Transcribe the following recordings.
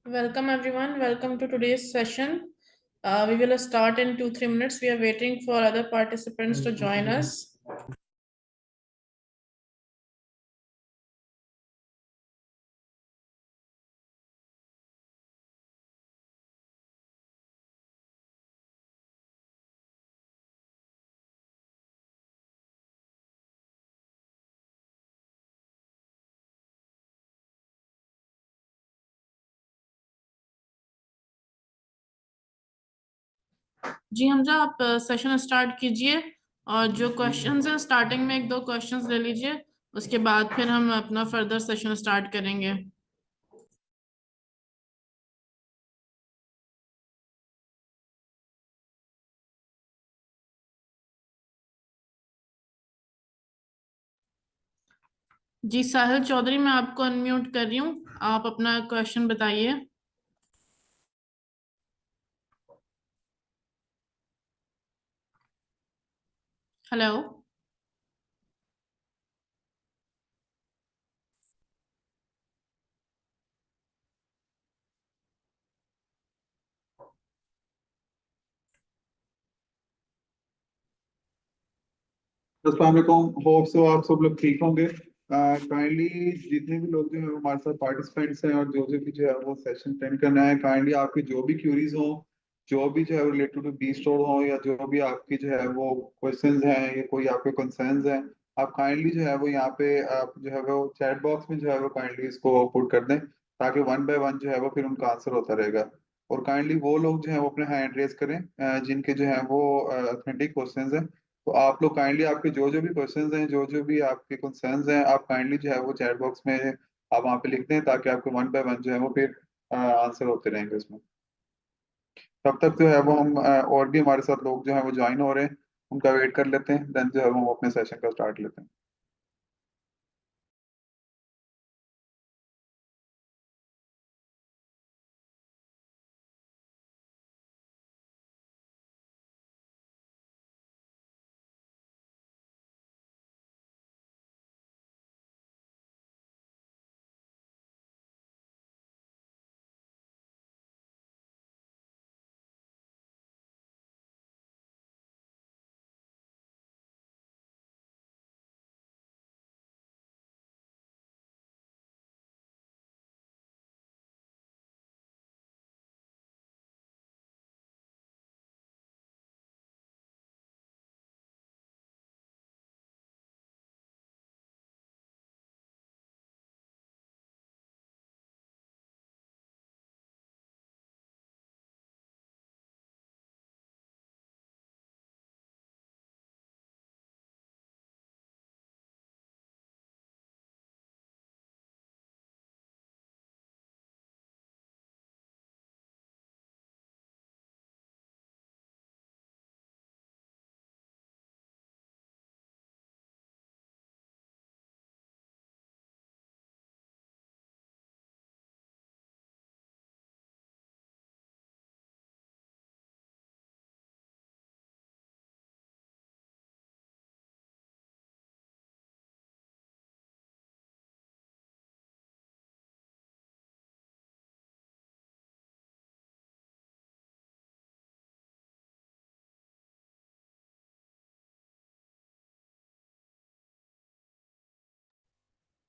Welcome everyone. Welcome to today's session. We will start in 2-3 minutes. We are waiting for other participants to join us. जी हमजा, आप session start कीजिए और जो questions हैं starting में एक दो क्वेश्चंस ले लीजिए, उसके बाद फिर हम अपना फर्दर सेशन स्टार्ट करेंगे। जी साहिल चौधरी, मैं आपको अनम्यूट कर रही हूँ, आप अपना क्वेश्चन बताइए। हेलो। अस्सलाम वालेकुम। होप सो आप सब लोग ठीक होंगे। काइंडली जितने भी लोग जो है हमारे साथ पार्टिसिपेंट्स हैं और जो जो भी जो है वो सेशन अटेंड करना है, काइंडली आपकी जो भी क्यूरीज हो, जो भी जो है रिलेटेड टू बी स्टोर हो, या जो भी आपकी जो है वो क्वेश्चंस हैं या कोई आपके कंसर्न्स हैं, आप काइंडली जो है वो यहाँ पे आप जो है वो चैट बॉक्स में जो है वो काइंडली इसको पुट कर दें, ताकि वन बाय वन जो है वो फिर उनका आंसर होता रहेगा। और काइंडली वो लोग जो है वो अपने हैंड रेज करें जिनके जो है वो ऑथेंटिक क्वेश्चंस हैं। तो आप लोग काइंडली आपके जो जो भी क्वेश्चंस हैं, जो जो भी आपके कंसर्न्स हैं, आप काइंडली जो है वो चैट बॉक्स में आप वहाँ पे लिख दें, ताकि आपके वन बाय वन जो है वो फिर आंसर होते रहेंगे उसमें। तब तक जो है वो हम और भी हमारे साथ लोग जो है वो ज्वाइन हो रहे हैं, उनका वेट कर लेते हैं, देन जो है वो हम अपने सेशन का स्टार्ट लेते हैं।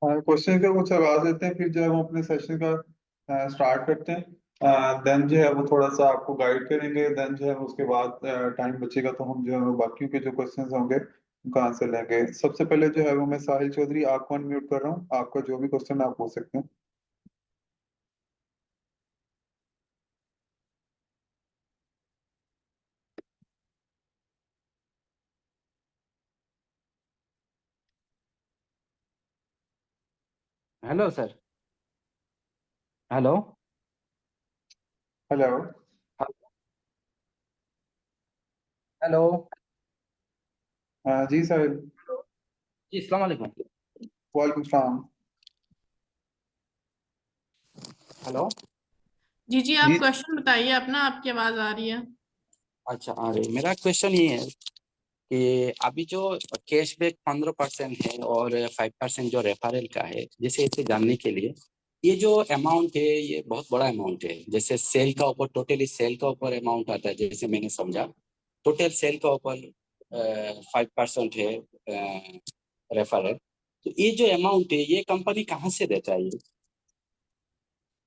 क्वेश्चन का कुछ आगाज देते हैं, फिर जो है हम अपने सेशन का स्टार्ट करते हैं। देन जो है वो थोड़ा सा आपको गाइड करेंगे, देन जो है उसके बाद टाइम बचेगा तो हम जो है वो बाकियों के जो क्वेश्चंस होंगे उनका आंसर लेंगे। सबसे पहले जो है वो मैं साहिल चौधरी आपको अनम्यूट कर रहा हूँ, आपका जो भी क्वेश्चन आप पूछ सकते हैं। Hello sir. Hello. Hello. Hello. जी साहिल। जी अस्सलाम वालेकुम। वालेकुम सलाम। हेलो। जी जी, आप जी। क्वेश्चन बताइए अपना, आपकी आवाज आ रही है। अच्छा, अरे मेरा क्वेश्चन ये है कि अभी जो कैशबैक 15% है और 5% जो रेफरल का है, जैसे इसे जानने के लिए ये जो अमाउंट है ये बहुत बड़ा अमाउंट है। जैसे सेल का ऊपर, टोटली सेल का ऊपर अमाउंट आता है, जैसे मैंने समझा टोटल सेल का ऊपर 5% है रेफरल। तो ये जो अमाउंट है ये कंपनी कहाँ से देता है ये?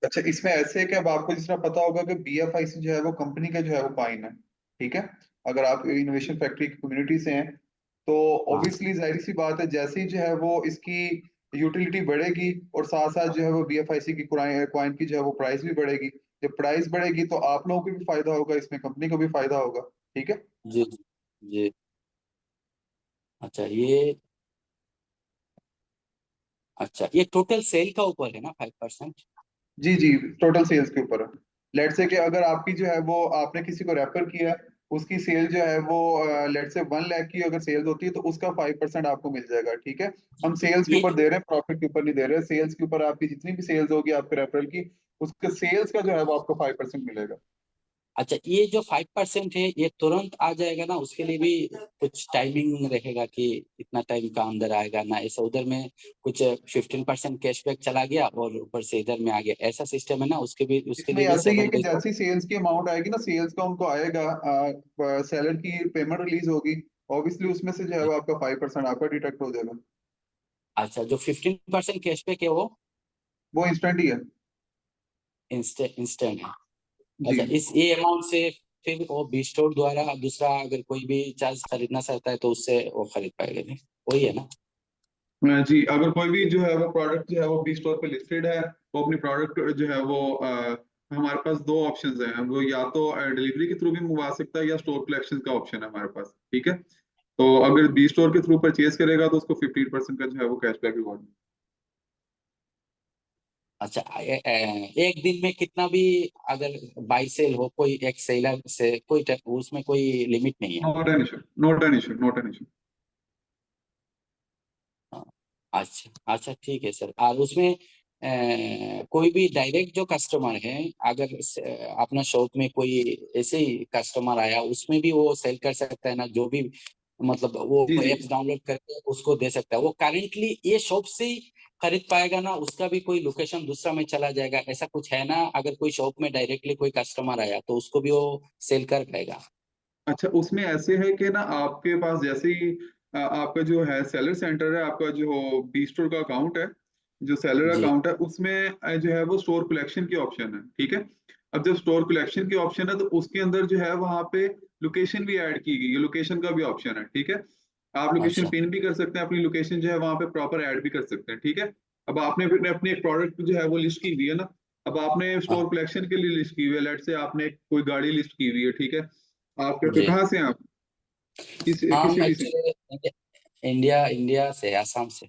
अच्छा, इसमें ऐसे है कि अब आपको जिस तरह पता होगा कि BFIC जो है वो कंपनी का जो है वो कॉइन है, ठीक है। अगर आप इनोवेशन फैक्ट्री की कम्युनिटी से हैं तो हाँ ऑब्वियसली जाहिर सी बात है, जैसे ही जो है वो इसकी यूटिलिटी बढ़ेगी और साथ साथ जो है वो BFIC की कॉइन की जो है वो प्राइस भी बढ़ेगी। जब प्राइस बढ़ेगी तो आप लोगों को भी फायदा होगा, इसमें कंपनी को भी फायदा होगा, ठीक है। जी जी जी। अच्छा ये टोटल सेल का ऊपर है ना 5%? जी जी, टोटल सेल्स के ऊपर है। लेट से कि अगर आपकी जो है वो आपने किसी को रेफर किया, उसकी सेल जो है वो लेट से 1 लाख की अगर सेल्स होती है तो उसका 5% आपको मिल जाएगा, ठीक है। हम सेल्स के ये ऊपर दे रहे हैं, प्रॉफिट के ऊपर नहीं दे रहे। सेल्स के ऊपर आपकी जितनी भी सेल्स होगी आपके रेफरल की, उसके सेल्स का जो है वो आपको 5% मिलेगा। अच्छा, ये जो 5% है ये तुरंत आ जाएगा ना? उसके लिए भी कुछ टाइमिंग रहेगा कि इतना टाइम का अंदर आएगा ना? ऐसा उधर में कुछ 15% कैशबैक चला गया और ऊपर से इधर में आ गया, ऐसा सिस्टम है ना? उसके इसमें लिए भी ऐसे ही है 7 कि डेज? जैसी सेल्स की अमाउंट आएगी ना, सेल्स का उनको आएगा, सेलर की पेमेंट रिलीज होगी, ऑब्वियसली उसमें से जो है वो आपका 5% आपका डिडक्ट हो जाएगा। अच्छा, जो 15% कैशबैक है वो वो इंस्टेंट ही है। इंस्टेंट है? जी। अच्छा, इस ये अमाउंट से फिर वो बी स्टोर द्वारा दूसरा अगर कोई भी चार्ज खरीदना चाहता है तो उससे वो खरीद पाएगा नहीं? वही है ना? जी, अगर कोई भी जो है वो प्रोडक्ट जो है वो बी स्टोर पे लिस्टेड है, वो अपनी प्रोडक्ट जो है वो हमारे पास दो ऑप्शंस हैं, वो या तो डिलीवरी के थ्रू भी मंगवा सकता है या स्टोर कलेक्शन का ऑप्शन है हमारे पास, ठीक है। तो अगर बी स्टोर के थ्रू परचेज करेगा तो उसको 15% का जो है वो कैशबैक रिवॉर्ड। अच्छा, एक दिन में कितना भी अगर बाई सेल हो, कोई एक सेलर से कोई उसमें कोई लिमिट नहीं है? Not an issue, not an issue, not an issue. हाँ, अच्छा अच्छा, ठीक है सर। और उसमें कोई भी डायरेक्ट जो कस्टमर है, अगर अपना शॉप में कोई ऐसे ही कस्टमर आया, उसमें भी वो सेल कर सकता है ना? जो भी मतलब जी वो जी। एप्स डाउनलोड करके उसको दे सकता है, वो करेंटली ये शॉप से ही खरीद पाएगा ना? उसका भी कोई लोकेशन दूसरा में चला जाएगा, ऐसा कुछ है ना? अगर कोई शॉप में डायरेक्टली कोई कस्टमर आया तो उसको भी वो सेल कर पाएगा? अच्छा, उसमें ऐसे है कि ना आपके पास जैसे ही आपका जो है सेलर सेंटर है, आपका जो बी स्टोर का अकाउंट है, जो सेलर जी। अकाउंट है उसमें जो है वो स्टोर कलेक्शन की ऑप्शन है, ठीक है। अब जब स्टोर कलेक्शन की ऑप्शन है तो उसके अंदर जो है वहां पे लोकेशन भी ऐड की गई है, लोकेशन का भी ऑप्शन है, ठीक है। आप लोकेशन अच्छा। पिन भी कर सकते हैं, अपनी लोकेशन जो है वहां पे प्रॉपर ऐड भी कर सकते हैं, ठीक है। अब आपने फिर अपनी एक प्रोडक्ट जो है वो लिस्ट की हुई है ना, अब आपने हाँ स्टोर कलेक्शन के लिए लिस्ट की हुई है, लेट से आपने कोई गाड़ी लिस्ट की हुई है, ठीक है। आप कहते हो जी। कहाँ से हैं आप, किस हम सिटी से? एक्चुअली इंडिया इंडिया से, आसाम से।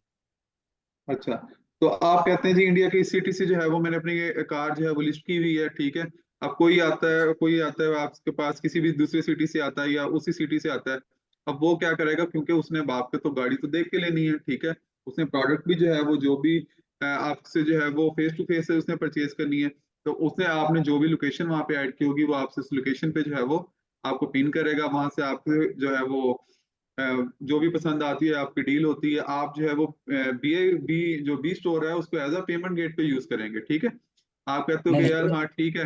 अच्छा, तो आप कहते हैं जी इंडिया की इस सिटी से जो है वो मैंने अपनी ये कार जो है वो लिस्ट की हुई है, ठीक है। अब कोई आता है आपके पास किसी भी दूसरी सिटी से आता है या उसी सिटी से आता है। अब वो क्या करेगा, क्योंकि उसने बाप के तो गाड़ी तो देख के लेनी है, ठीक है। उसने प्रोडक्ट भी जो है वो जो भी आपसे जो है वो फेस टू फेस है उसने परचेज करनी है। तो उसने आपने जो भी लोकेशन वहां पे ऐड की होगी वो आपसे उस लोकेशन पे जो है वो आपको पिन करेगा, वहां से आपके जो है वो अ, जो भी पसंद आती है आपकी डील होती है, आप जो है वो बी स्टोर है उसको एज अ पेमेंट गेट पे यूज करेंगे, ठीक है। आप कहते हो नहीं कि यार नहीं। हाँ ठीक है,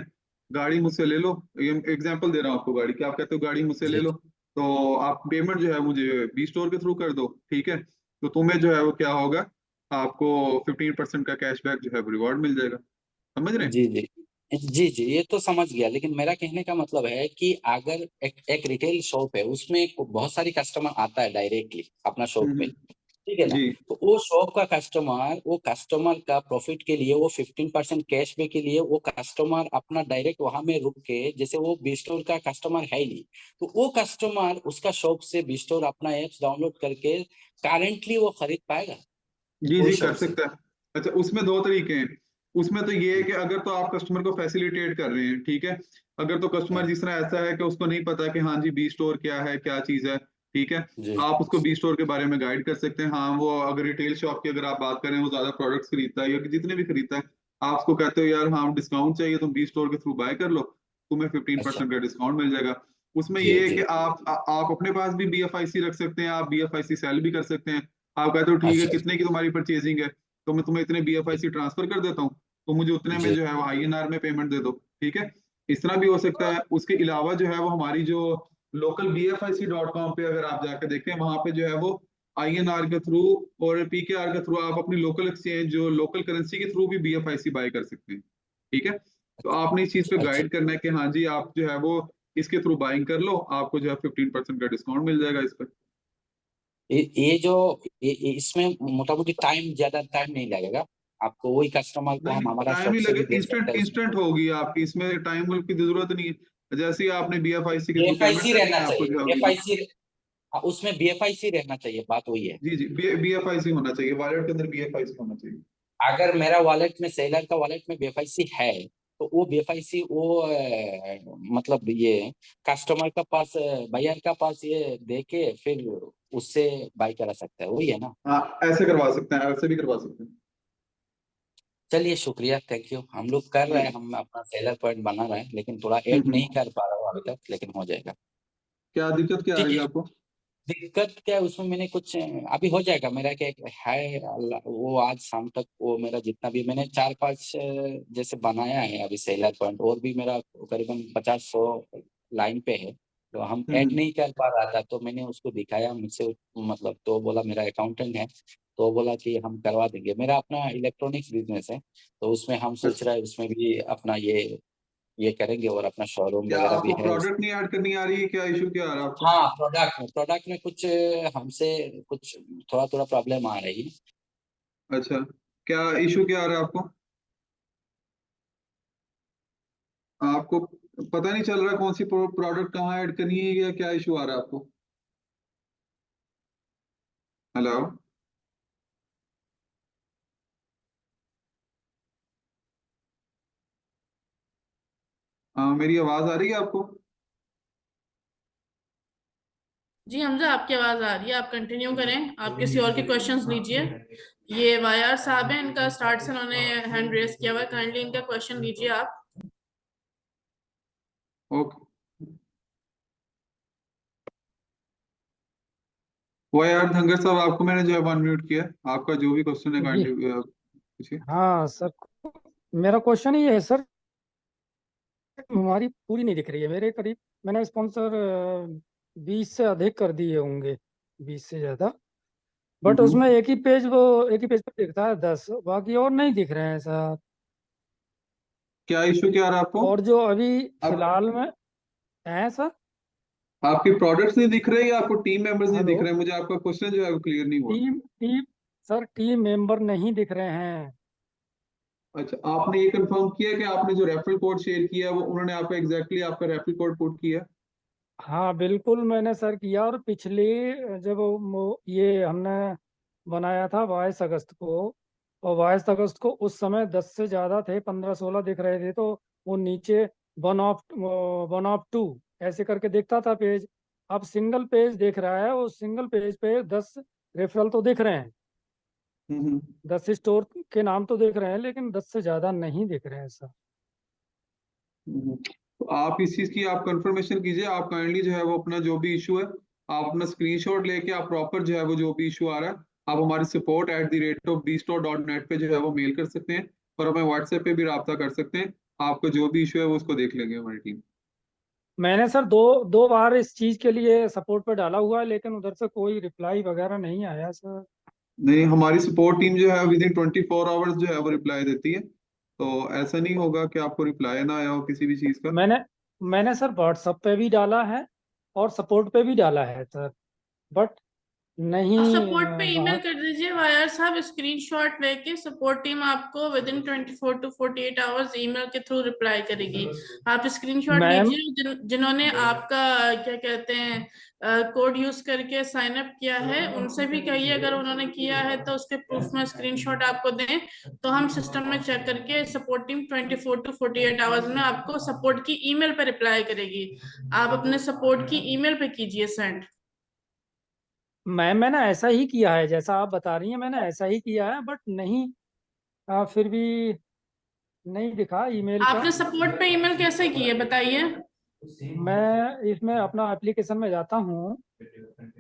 गाड़ी मुझसे ले लो। ये एग्जांपल दे रहा हूँ आपको गाड़ी की, आप कहते हो गाड़ी मुझसे ले जी लो, तो आप पेमेंट जो है मुझे बी स्टोर के थ्रू कर दो, ठीक है। तो तुम्हें जो है वो क्या होगा, आपको 15% का कैशबैक जो है रिवॉर्ड मिल जाएगा, समझ रहे हैं? जी जी जी जी, ये तो समझ गया, लेकिन मेरा कहने का मतलब है कि अगर एक रिटेल शॉप है, उसमें बहुत सारी कस्टमर आता है डायरेक्टली अपना शॉप पे, ठीक है ना? जी तो वो शॉप का कस्टमर, वो कस्टमर का प्रॉफिट के लिए, वो 15% कैशबैक के लिए, वो कस्टमर अपना डायरेक्ट वहां में रुक के, जैसे वो बी स्टोर का कस्टमर है ही नहीं, तो वो कस्टमर उसका शॉप से बी स्टोर अपना एप्स डाउनलोड करके करेंटली वो खरीद पाएगा जी कोई जी, कर शॉप से? सकता है। अच्छा, उसमें दो तरीके हैं। उसमें तो ये है कि अगर तो आप कस्टमर को फैसिलिटेट कर रहे हैं, ठीक है। अगर तो कस्टमर हाँ, जिस तरह ऐसा है कि उसको नहीं पता कि हाँ जी बी स्टोर क्या है, क्या चीज़ है, ठीक है। जी। आप उसको बी स्टोर के बारे में गाइड कर सकते हैं। हाँ, वो अगर रिटेल शॉप की अगर आप बात करें, वो ज्यादा प्रोडक्ट्स खरीदता है या जितने भी खरीदता है, आप उसको कहते हो यार हाँ डिस्काउंट चाहिए, तुम बी स्टोर के थ्रू बाय कर लो, तुम्हें फिफ्टीन अच्छा। परसेंट का डिस्काउंट मिल जाएगा। उसमें जी ये है कि जी। आप अपने पास भी BFIC रख सकते हैं, आप BFIC सेल भी कर सकते हैं। आप कहते हो ठीक है अच्छा। कितने की तुम्हारी परचेजिंग है, तो मैं तुम्हें इतने BFIC ट्रांसफर कर देता हूँ, तो मुझे उतने में जी जो है वो INR में पेमेंट दे दो, ठीक है। इस तरह भी हो सकता है। उसके अलावा जो है वो हमारी जो लोकल BFIC.com पे अगर आप जाकर देखें, वहां पे जो है वो INR के थ्रू और PKR के थ्रू आप अपनी लोकल एक्सचेंज जो लोकल करेंसी के थ्रू भी BFIC बाय कर सकते हैं, ठीक है। तो आपने इस चीज पे अच्छा। गाइड करना है कि हाँ जी आप जो है वो इसके थ्रू बाइंग कर लो, आपको जो है 15% का डिस्काउंट मिल जाएगा इस पर। ये जो इसमें मोटा मोटी ज्यादा टाइम नहीं लगेगा आपको, वही कस्टमर को हम नहीं, हमारा टाइम शॉप ही से लगे, भी दे सकते इंस्टेंट हैं उसमें। इंस्टेंट होगी आपकी, इसमें टाइम की जरूरत नहीं है। जैसे ही आपने BFIC के थ्रू पेमेंट बीएफआईसी करनी रहना है आपको चाहिए, जो है होगी। बीएफआईसी उसमें बीएफआईसी रहना चाहिए, बात वही है। जी जी, BFIC होना चाहिए, वॉलेट के अंदर BFIC होना चाहिए। अगर मेरा वॉलेट में, सेलर का वॉलेट में बीएफआईसी है, तो वो बीएफआईसी वो मतलब ये कस्टमर का पास, बायर का पास ये दे के फिर उससे बाई करा सकता है, वही है ना। हाँ, ऐसे करवा सकते हैं, ऐसे भी करवा सकते हैं। चलिए शुक्रिया, थैंक यू। हम लोग कर जी। रहे हैं, हम अपना सेलर पॉइंट बना रहे हैं, लेकिन थोड़ा ऐड नहीं कर पा रहा हूँ अभी तक, लेकिन हो जाएगा। क्या दिक्कत क्या आ ठीक रही है। है आपको? दिक्कत क्या है उसमें, मैंने कुछ अभी हो जाएगा मेरा, क्या है वो आज शाम तक वो मेरा जितना भी मैंने 4-5 जैसे बनाया है अभी सेलर पॉइंट, और भी मेरा करीबन 50-100 लाइन पे है, तो हम ऐड हम्म। नहीं कर पा रहा था, तो मैंने उसको दिखाया मुझसे, मतलब तो बोला, मेरा अकाउंटेंट है, तो बोला कि हम करवा देंगे। मेरा अपना इलेक्ट्रॉनिक्स बिजनेस है, तो उसमें हम सोच अच्छा, रहे हैं उसमें भी अपना ये करेंगे, और अपना शोरूम क्या वगैरह भी आपको है। प्रोडक्ट नहीं ऐड करनी आ रही है? क्या इशू क्या आ रहा है आपको? हाँ, प्रोडक्ट में कुछ हमसे कुछ थोड़ा थोड़ा प्रॉब्लम आ रही है। अच्छा, क्या इशू क्या आ रहा है आपको? आपको पता नहीं चल रहा कौन सी प्रोडक्ट कहाँ ऐड करनी है, या क्या इशू आ रहा है आपको? हेलो। हाँ, मेरी आवाज आ रही है आपको? जी हमजा, आपकी आवाज आ रही है, आप कंटिन्यू करें, आप किसी और के क्वेश्चंस लीजिए। ये वायर साहब है, इनका स्टार्ट से उन्होंने हैंड रेस किया हुआ है, काइंडली इनका क्वेश्चन लीजिए आप। ओके। वो यार धनगर साहब, आपको मैंने जो है अनम्यूट किया है। आपका जो भी क्वेश्चन है जी काइंडली पूछिए। हाँ सर, मेरा क्वेश्चन ये है सर, हमारी पूरी नहीं दिख रही है मेरे करीब। मैंने स्पॉन्सर 20 से अधिक कर दिए होंगे, 20 से ज़्यादा, बट उसमें एक ही पेज पर दिखता है 10, बाकी और नहीं दिख रहे हैं सर। क्या इशू क्या आ रहा है आपको? और जो अभी आप फिलहाल में है सर। आपके प्रोडक्ट्स नहीं दिख रहे, या आपको टीम मेंबर्स नहीं हेलो। दिख रहे? मुझे आपका क्वेश्चन जो है वो क्लियर नहीं हुआ। Team team sir, team member नहीं दिख रहे हैं। अच्छा, आपने ये कंफर्म किया कि आपने जो रेफरल कोड शेयर किया है वो उन्होंने आपको एग्जैक्टली आपका रेफरल कोड पुट किया है? हाँ बिल्कुल मैंने सर किया, और पिछले जब ये हमने बनाया था 22 अगस्त को, और 22 अगस्त को उस समय 10 से ज़्यादा थे, 15-16 दिख रहे थे, तो वो नीचे 1 ऑफ 2 ऐसे करके दिखता था पेज। अब सिंगल पेज दिख रहा है, उस सिंगल पेज पे 10 रेफरल तो दिख रहे हैं, हम्म। 10 स्टोर के नाम तो दिख रहे हैं, लेकिन 10 से ज़्यादा नहीं दिख रहे हैं सर। तो आप इस चीज की आप कंफर्मेशन कीजिए। आप काइंडली जो है वो अपना जो भी इशू है, आप अपना स्क्रीनशॉट लेके आप प्रॉपर जो है वो जो भी इशू आ रहा है, आप हमारे support@bstore.net पे जो है वो मेल कर सकते हैं, और हमें व्हाट्सएप पे भी राब्ता कर सकते हैं। आपको जो भी इशू है वो उसको देख लेंगे हमारी टीम। मैंने सर दो दो बार इस चीज़ के लिए सपोर्ट पे डाला हुआ है, लेकिन उधर से कोई रिप्लाई वगैरह नहीं आया सर। नहीं, हमारी सपोर्ट टीम जो है विद इन 24 आवर्स जो है वो रिप्लाई देती है। तो ऐसा नहीं होगा कि आपको रिप्लाई ना आया हो किसी भी चीज का। मैंने मैंने सर व्हाट्सएप पे भी डाला है और सपोर्ट पे भी डाला है सर, बट नहीं आप सपोर्ट पे ईमेल वहाँ। कर दीजिए वायर साहब, स्क्रीनशॉट लेके सपोर्ट टीम आपको with in 24 to 48 hours email के थ्रू रिप्लाई करेगी। आप स्क्रीनशॉट मैम लीजिए, जिन्होंने आपका क्या कहते हैं कोड यूज करके साइन अप किया है, उनसे भी कहिए अगर उन्होंने किया है तो उसके प्रूफ में स्क्रीनशॉट आपको दें, तो हम सिस्टम में चेक करके सपोर्ट टीम 24 to 48 आवर्स में आपको सपोर्ट की ईमेल पे रिप्लाई करेगी। आप अपने सपोर्ट की ईमेल पे कीजिए सेंड। मैंने ऐसा ही किया है, जैसा आप बता रही हैं मैंने ऐसा ही किया है, बट नहीं फिर भी नहीं दिखा ईमेल का। आपने सपोर्ट पे ईमेल कैसे की है बताइए। मैं इसमें अपना एप्लीकेशन में जाता हूँ,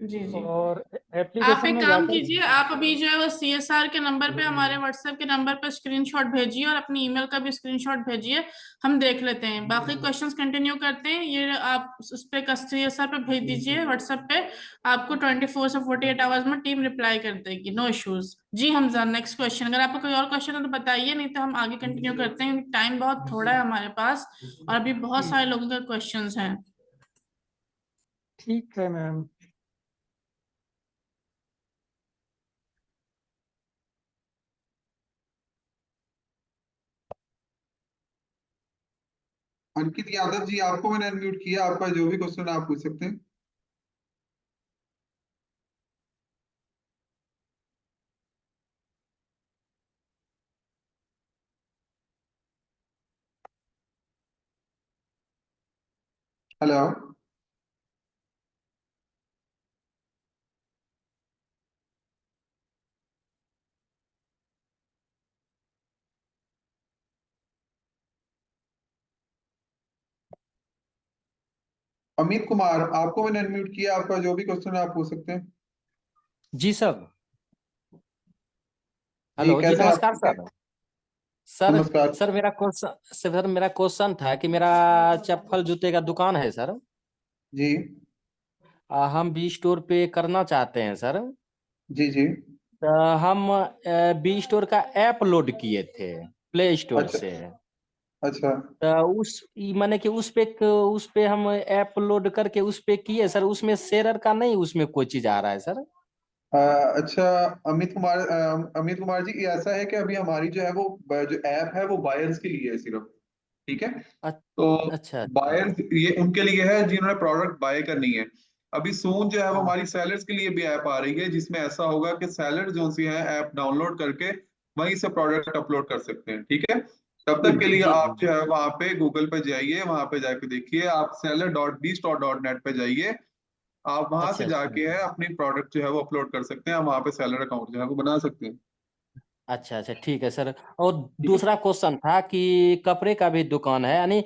जी जी। और आप एप्लीकेशन एक में काम जाकर कीजिए, आप अभी जो है वो CSR के नंबर पे, हमारे व्हाट्सएप के नंबर पे स्क्रीनशॉट भेजिए और अपनी ईमेल का भी स्क्रीनशॉट भेजिए, हम देख लेते हैं। बाकी क्वेश्चंस कंटिन्यू करते हैं, ये आप उस पे CSR पे भेज दीजिए व्हाट्सएप पे, आपको 24 से 48 आवर्स में टीम रिप्लाई कर देगी, नो इश्यूज। जी हमजा, नेक्स्ट क्वेश्चन, अगर आपको कोई और क्वेश्चन है तो बताइए, नहीं तो हम आगे कंटिन्यू करते हैं, टाइम बहुत थोड़ा है हमारे पास और अभी बहुत सारे लोगों के क्वेश्चन हैं। ठीक है मैम। अंकित यादव जी, आपको मैंने अनम्यूट किया, आपका जो भी क्वेश्चन आप पूछ सकते हैं। हेलो। अमित कुमार, आपको मैंने अनम्यूट किया, आपका जो भी क्वेश्चन है आप पूछ सकते हैं। जी सर। जी, हेलो जी, कैसे हैं आप? नमस्कार ठीक है? सर। सर नमस्कार। सर मेरा क्वेश्चन था कि मेरा चप्पल जूते का दुकान है सर। जी हम बी स्टोर पे करना चाहते हैं सर। जी जी। तो हम बी स्टोर का ऐप लोड किए थे प्ले स्टोर अच्छा से। अच्छा। तो माने कि उस पे हम ऐप लोड करके उस पे किए सर, उसमें शेयर का नहीं, उसमें कोई चीज आ रहा है सर। अच्छा। अमित कुमार जी, ये ऐसा है कि अभी हमारी जो है वो जो ऐप है वो बायर्स के लिए है सिर्फ। ठीक है। अ- तो अच्छा अच्छा। बायर्स ये उनके लिए है जिन्होंने प्रोडक्ट बाय करनी है। अभी सून जो है वो हाँ। हमारी सेलर्स के लिए भी ऐप आ रही है, जिसमें ऐसा होगा कि सेलर जो सी है ऐप डाउनलोड करके वहीं से प्रोडक्ट अपलोड कर सकते हैं। ठीक है। तब जी तक के लिए जी आप जो जी। है वहां पे गूगल पे जाइए, वहां पे जाके देखिए, आप seller.bstore.net पे जाइए। आप वहां अच्छा से अच्छा। जाके है अपनी प्रोडक्ट जो है वो अपलोड कर सकते हैं, वहां पे सेलर अकाउंट जो है वो बना सकते हैं। अच्छा अच्छा, ठीक है सर। और ठीक है। दूसरा क्वेश्चन था कि कपड़े का भी दुकान है, यानी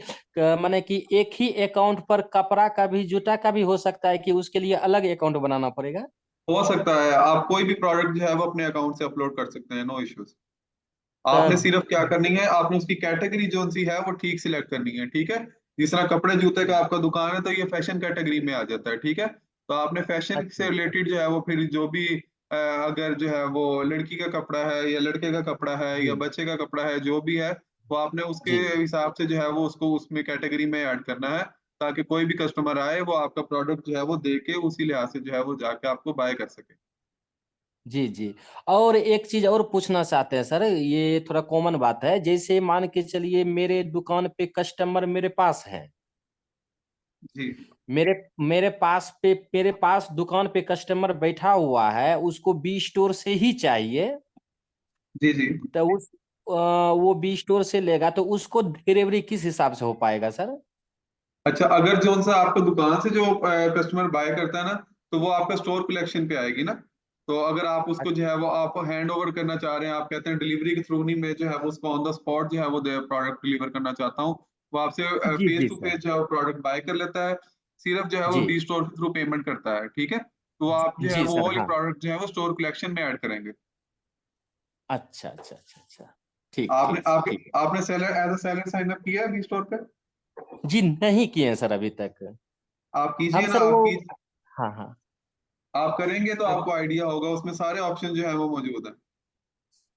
माने कि एक ही अकाउंट पर कपड़ा का भी जूता का भी हो सकता है कि उसके लिए अलग अकाउंट बनाना पड़ेगा? हो सकता है, आप कोई भी प्रोडक्ट जो है वो अपने अकाउंट से अपलोड कर सकते हैं, नो इश्यूज। तो आपने सिर्फ क्या करनी है, आपने उसकी कैटेगरी जो सी है वो ठीक सिलेक्ट करनी है। ठीक है। जिस तरह कपड़े जूते का आपका दुकान है तो ये फैशन कैटेगरी में आ जाता है। ठीक है। तो आपने फैशन अच्छा से अच्छा। रिलेटेड जो है वो फिर जो भी अगर जो है वो लड़की का कपड़ा है या लड़के का कपड़ा है जी या बच्चे का कपड़ा है, जो भी है वो आपने उसके जी जी। हिसाब से जो है वो उसको उसमें कैटेगरी में ऐड करना है, ताकि कोई भी कस्टमर आए वो आपका प्रोडक्ट जो है वो देके उसी लिहाज से जो है वो जाके आपको बाय कर सके। जी जी। और एक चीज और पूछना चाहते हैं सर, ये थोड़ा कॉमन बात है, जैसे मान के चलिए मेरे दुकान पे कस्टमर मेरे पास है। जी मेरे मेरे पास दुकान पे कस्टमर बैठा हुआ है, उसको बी स्टोर से ही चाहिए। जी जी। तो वो बी स्टोर से लेगा तो उसको डिलीवरी किस हिसाब से हो पाएगा सर? अच्छा, अगर जो सा आपको दुकान से जो कस्टमर बाय करता है ना, तो वो आपका स्टोर कलेक्शन पे आएगी ना। तो अगर आप उसको जो है वो आप हैंड ओवर करना चाह रहे हैं, आप कहते हैं डिलीवरी के थ्रू नहीं, मैं जो है वो उसको ऑन द स्पॉट जो है वो प्रोडक्ट डिलीवर करना चाहता हूँ, वो आपसे जी phase G two sir. Phase जो है वो प्रोडक्ट बाय कर लेता है। सिर्फ जो है वो जी बी स्टोर के थ्रू पेमेंट करता है। ठीक है। तो आप जो है जी वो सर, वाली हाँ। प्रोडक्ट जो है वो स्टोर कलेक्शन में ऐड करेंगे। अच्छा अच्छा अच्छा अच्छा। ठीक आपने ठीक सर, आपके ठीक। आपने seller as a seller sign up किया है बी स्टोर पे? जी नहीं किए हैं सर अभी तक। आप हम कीजिए ना, सर वो, आपकी हाँ हाँ। आप करेंगे तो आपको आइडिया होगा, उसमें सारे ऑप्शन जो है वो मौजूद है।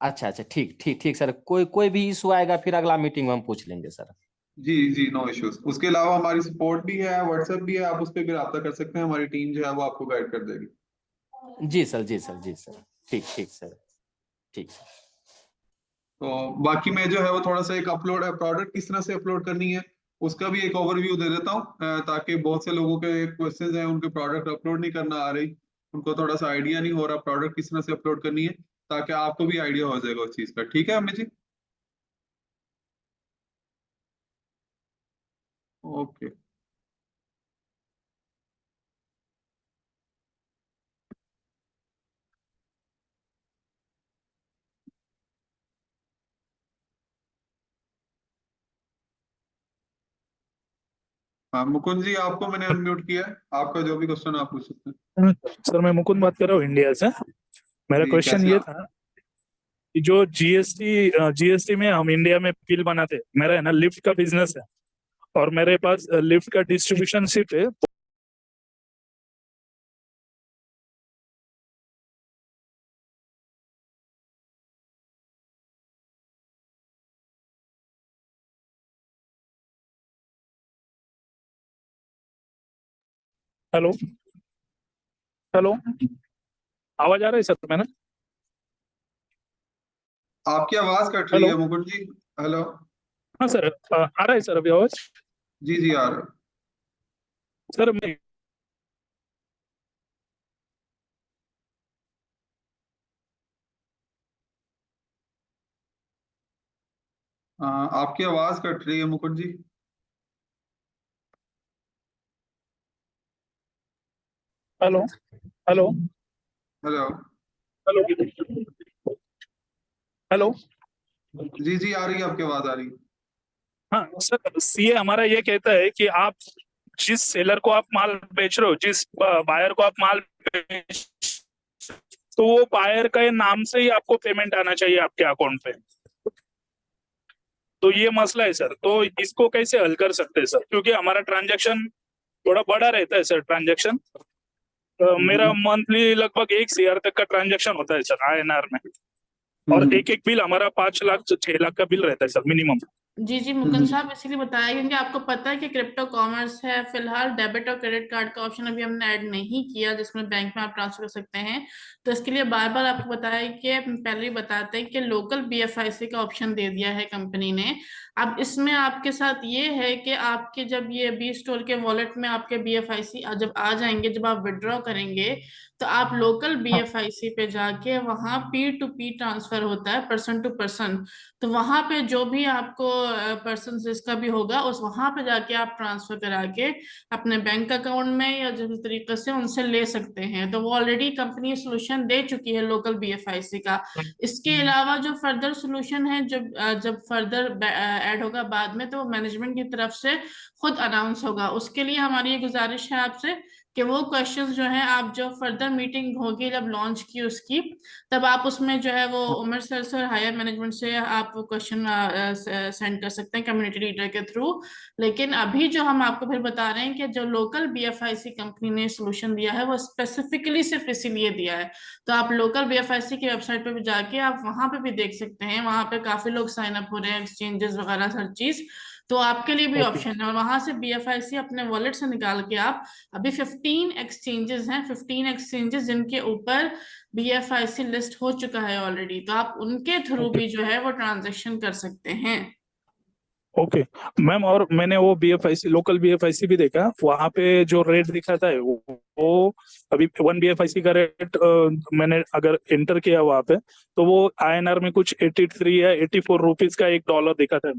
अच्छा अच्छा, ठीक ठीक ठीक सर, कोई कोई भी इशू आएगा फिर अगला मीटिंग में हम पूछ लेंगे सर। जी जी, नो इश्यूज। उसके अलावा हमारी सपोर्ट भी है, व्हाट्सएप भी है, आप उस पर भी रब्ता कर सकते हैं, हमारी टीम जो है वो आपको गाइड कर देगी। जी सर जी सर जी सर। ठीक ठीक सर। ठीक सर। तो बाकी मैं जो है वो थोड़ा सा एक अपलोड प्रोडक्ट किस तरह से अपलोड करनी है उसका भी एक ओवरव्यू दे देता हूँ, ताकि बहुत से लोगों के क्वेश्चंस हैं, उनके प्रोडक्ट अपलोड नहीं करना आ रही, उनको थोड़ा सा आइडिया नहीं हो रहा प्रोडक्ट किस तरह से अपलोड करनी है, ताकि आपको भी आइडिया हो जाएगा उस चीज का। ठीक है अमित जी। ओके। हाँ मुकुंद जी, आपको मैंने अनम्यूट किया है, आपका जो भी क्वेश्चन आप पूछ सकते हैं। सर मैं मुकुंद बात कर रहा हूँ इंडिया से। मेरा जी, क्वेश्चन कैसे ये आप? था कि जो जीएसटी में हम इंडिया में बिल बनाते हैं, मेरा है ना लिफ्ट का बिजनेस है और मेरे पास लिफ्ट का डिस्ट्रीब्यूशन शिप है। हेलो हेलो, आवाज आ रहा है सर मैंने? आपकी आवाज कट रही हेलो, है मुकुंद जी। हेलो। हाँ सर, आ रहा है सर अभी आवाज? जी जी, आ रहा है। सर मैं आपकी आवाज कट रही है Mukund ji. Hello hello hello. Hello hello. जी जी, आ रही है, आपकी आवाज आ रही है। हाँ सर, सीए हमारा ये कहता है कि आप जिस सेलर को आप माल बेच रहे हो, जिस बायर को आप माल बेच, तो वो बायर का नाम से ही आपको पेमेंट आना चाहिए आपके अकाउंट पे। तो ये मसला है सर, तो इसको कैसे हल कर सकते हैं सर? क्योंकि हमारा ट्रांजैक्शन थोड़ा बड़ा रहता है सर, ट्रांजैक्शन मेरा मंथली लगभग 1 CR तक का ट्रांजैक्शन होता है सर आईएनआर में। और एक एक बिल हमारा 5 लाख से 6 लाख का बिल रहता है सर मिनिमम। जी जी मुकुंद साहब, इसीलिए बताया क्योंकि आपको पता है कि क्रिप्टो कॉमर्स है। फिलहाल डेबिट और क्रेडिट कार्ड का ऑप्शन अभी हमने ऐड नहीं किया जिसमें बैंक में आप ट्रांसफर कर सकते हैं। तो इसके लिए बार बार आपको बताया कि पहले ही बताते हैं कि लोकल बीएफआईसी का ऑप्शन दे दिया है कंपनी ने। अब इसमें आपके साथ ये है कि आपके जब ये बी स्टोर के वॉलेट में आपके बीएफआईसी जब आ जाएंगे, जब आप विड्रॉ करेंगे, तो आप लोकल बीएफआईसी पे जाके वहां पीर टू पी ट्रांसफर होता है, पर्सन टू पर्सन। तो वहां पे जो भी आपको पर्सन जिसका भी होगा उस वहां पे जाके आप ट्रांसफर करा के अपने बैंक अकाउंट में या जिस तरीके से उनसे ले सकते हैं। तो वो ऑलरेडी कंपनी सोल्यूशन दे चुकी है लोकल बीएफआईसी का। इसके अलावा जो फर्दर सोल्यूशन है, जब फर्दर ऐड होगा बाद में, तो मैनेजमेंट की तरफ से खुद अनाउंस होगा। उसके लिए हमारी ये गुजारिश है आपसे कि वो क्वेश्चंस जो है आप जो फर्दर मीटिंग होगी जब लॉन्च की उसकी, तब आप उसमें जो है वो उमर सर से और हायर मैनेजमेंट से आप वो क्वेश्चन सेंड कर सकते हैं कम्युनिटी लीडर के थ्रू। लेकिन अभी जो हम आपको फिर बता रहे हैं कि जो लोकल बीएफआईसी कंपनी ने सोल्यूशन दिया है वो स्पेसिफिकली सिर्फ इसीलिए दिया है। तो आप लोकल बीएफआईसी की वेबसाइट पे भी जाके आप वहां पे भी देख सकते हैं, वहां पे काफी लोग साइन अप हो रहे हैं, एक्सचेंजेस वगैरह हर चीज। तो आपके लिए भी ओके ऑप्शन है, और वहां से बीएफआईसी अपने वॉलेट से निकाल के आप, अभी 15 एक्सचेंजेस हैं, 15 एक्सचेंजेस जिनके ऊपर बीएफआईसी लिस्ट हो चुका है ऑलरेडी, तो आप उनके थ्रू ओके भी जो है वो ट्रांजेक्शन कर सकते हैं। ओके मैम, और मैंने वो बीएफआईसी, लोकल बीएफआईसी भी देखा, वहां पे जो रेट दिखाता है वो अभी 1 BFIC का रेट मैंने अगर एंटर किया वहां पे, तो वो आईएनआर में कुछ 83 या 84 रुपीज का $1 दिखाता है।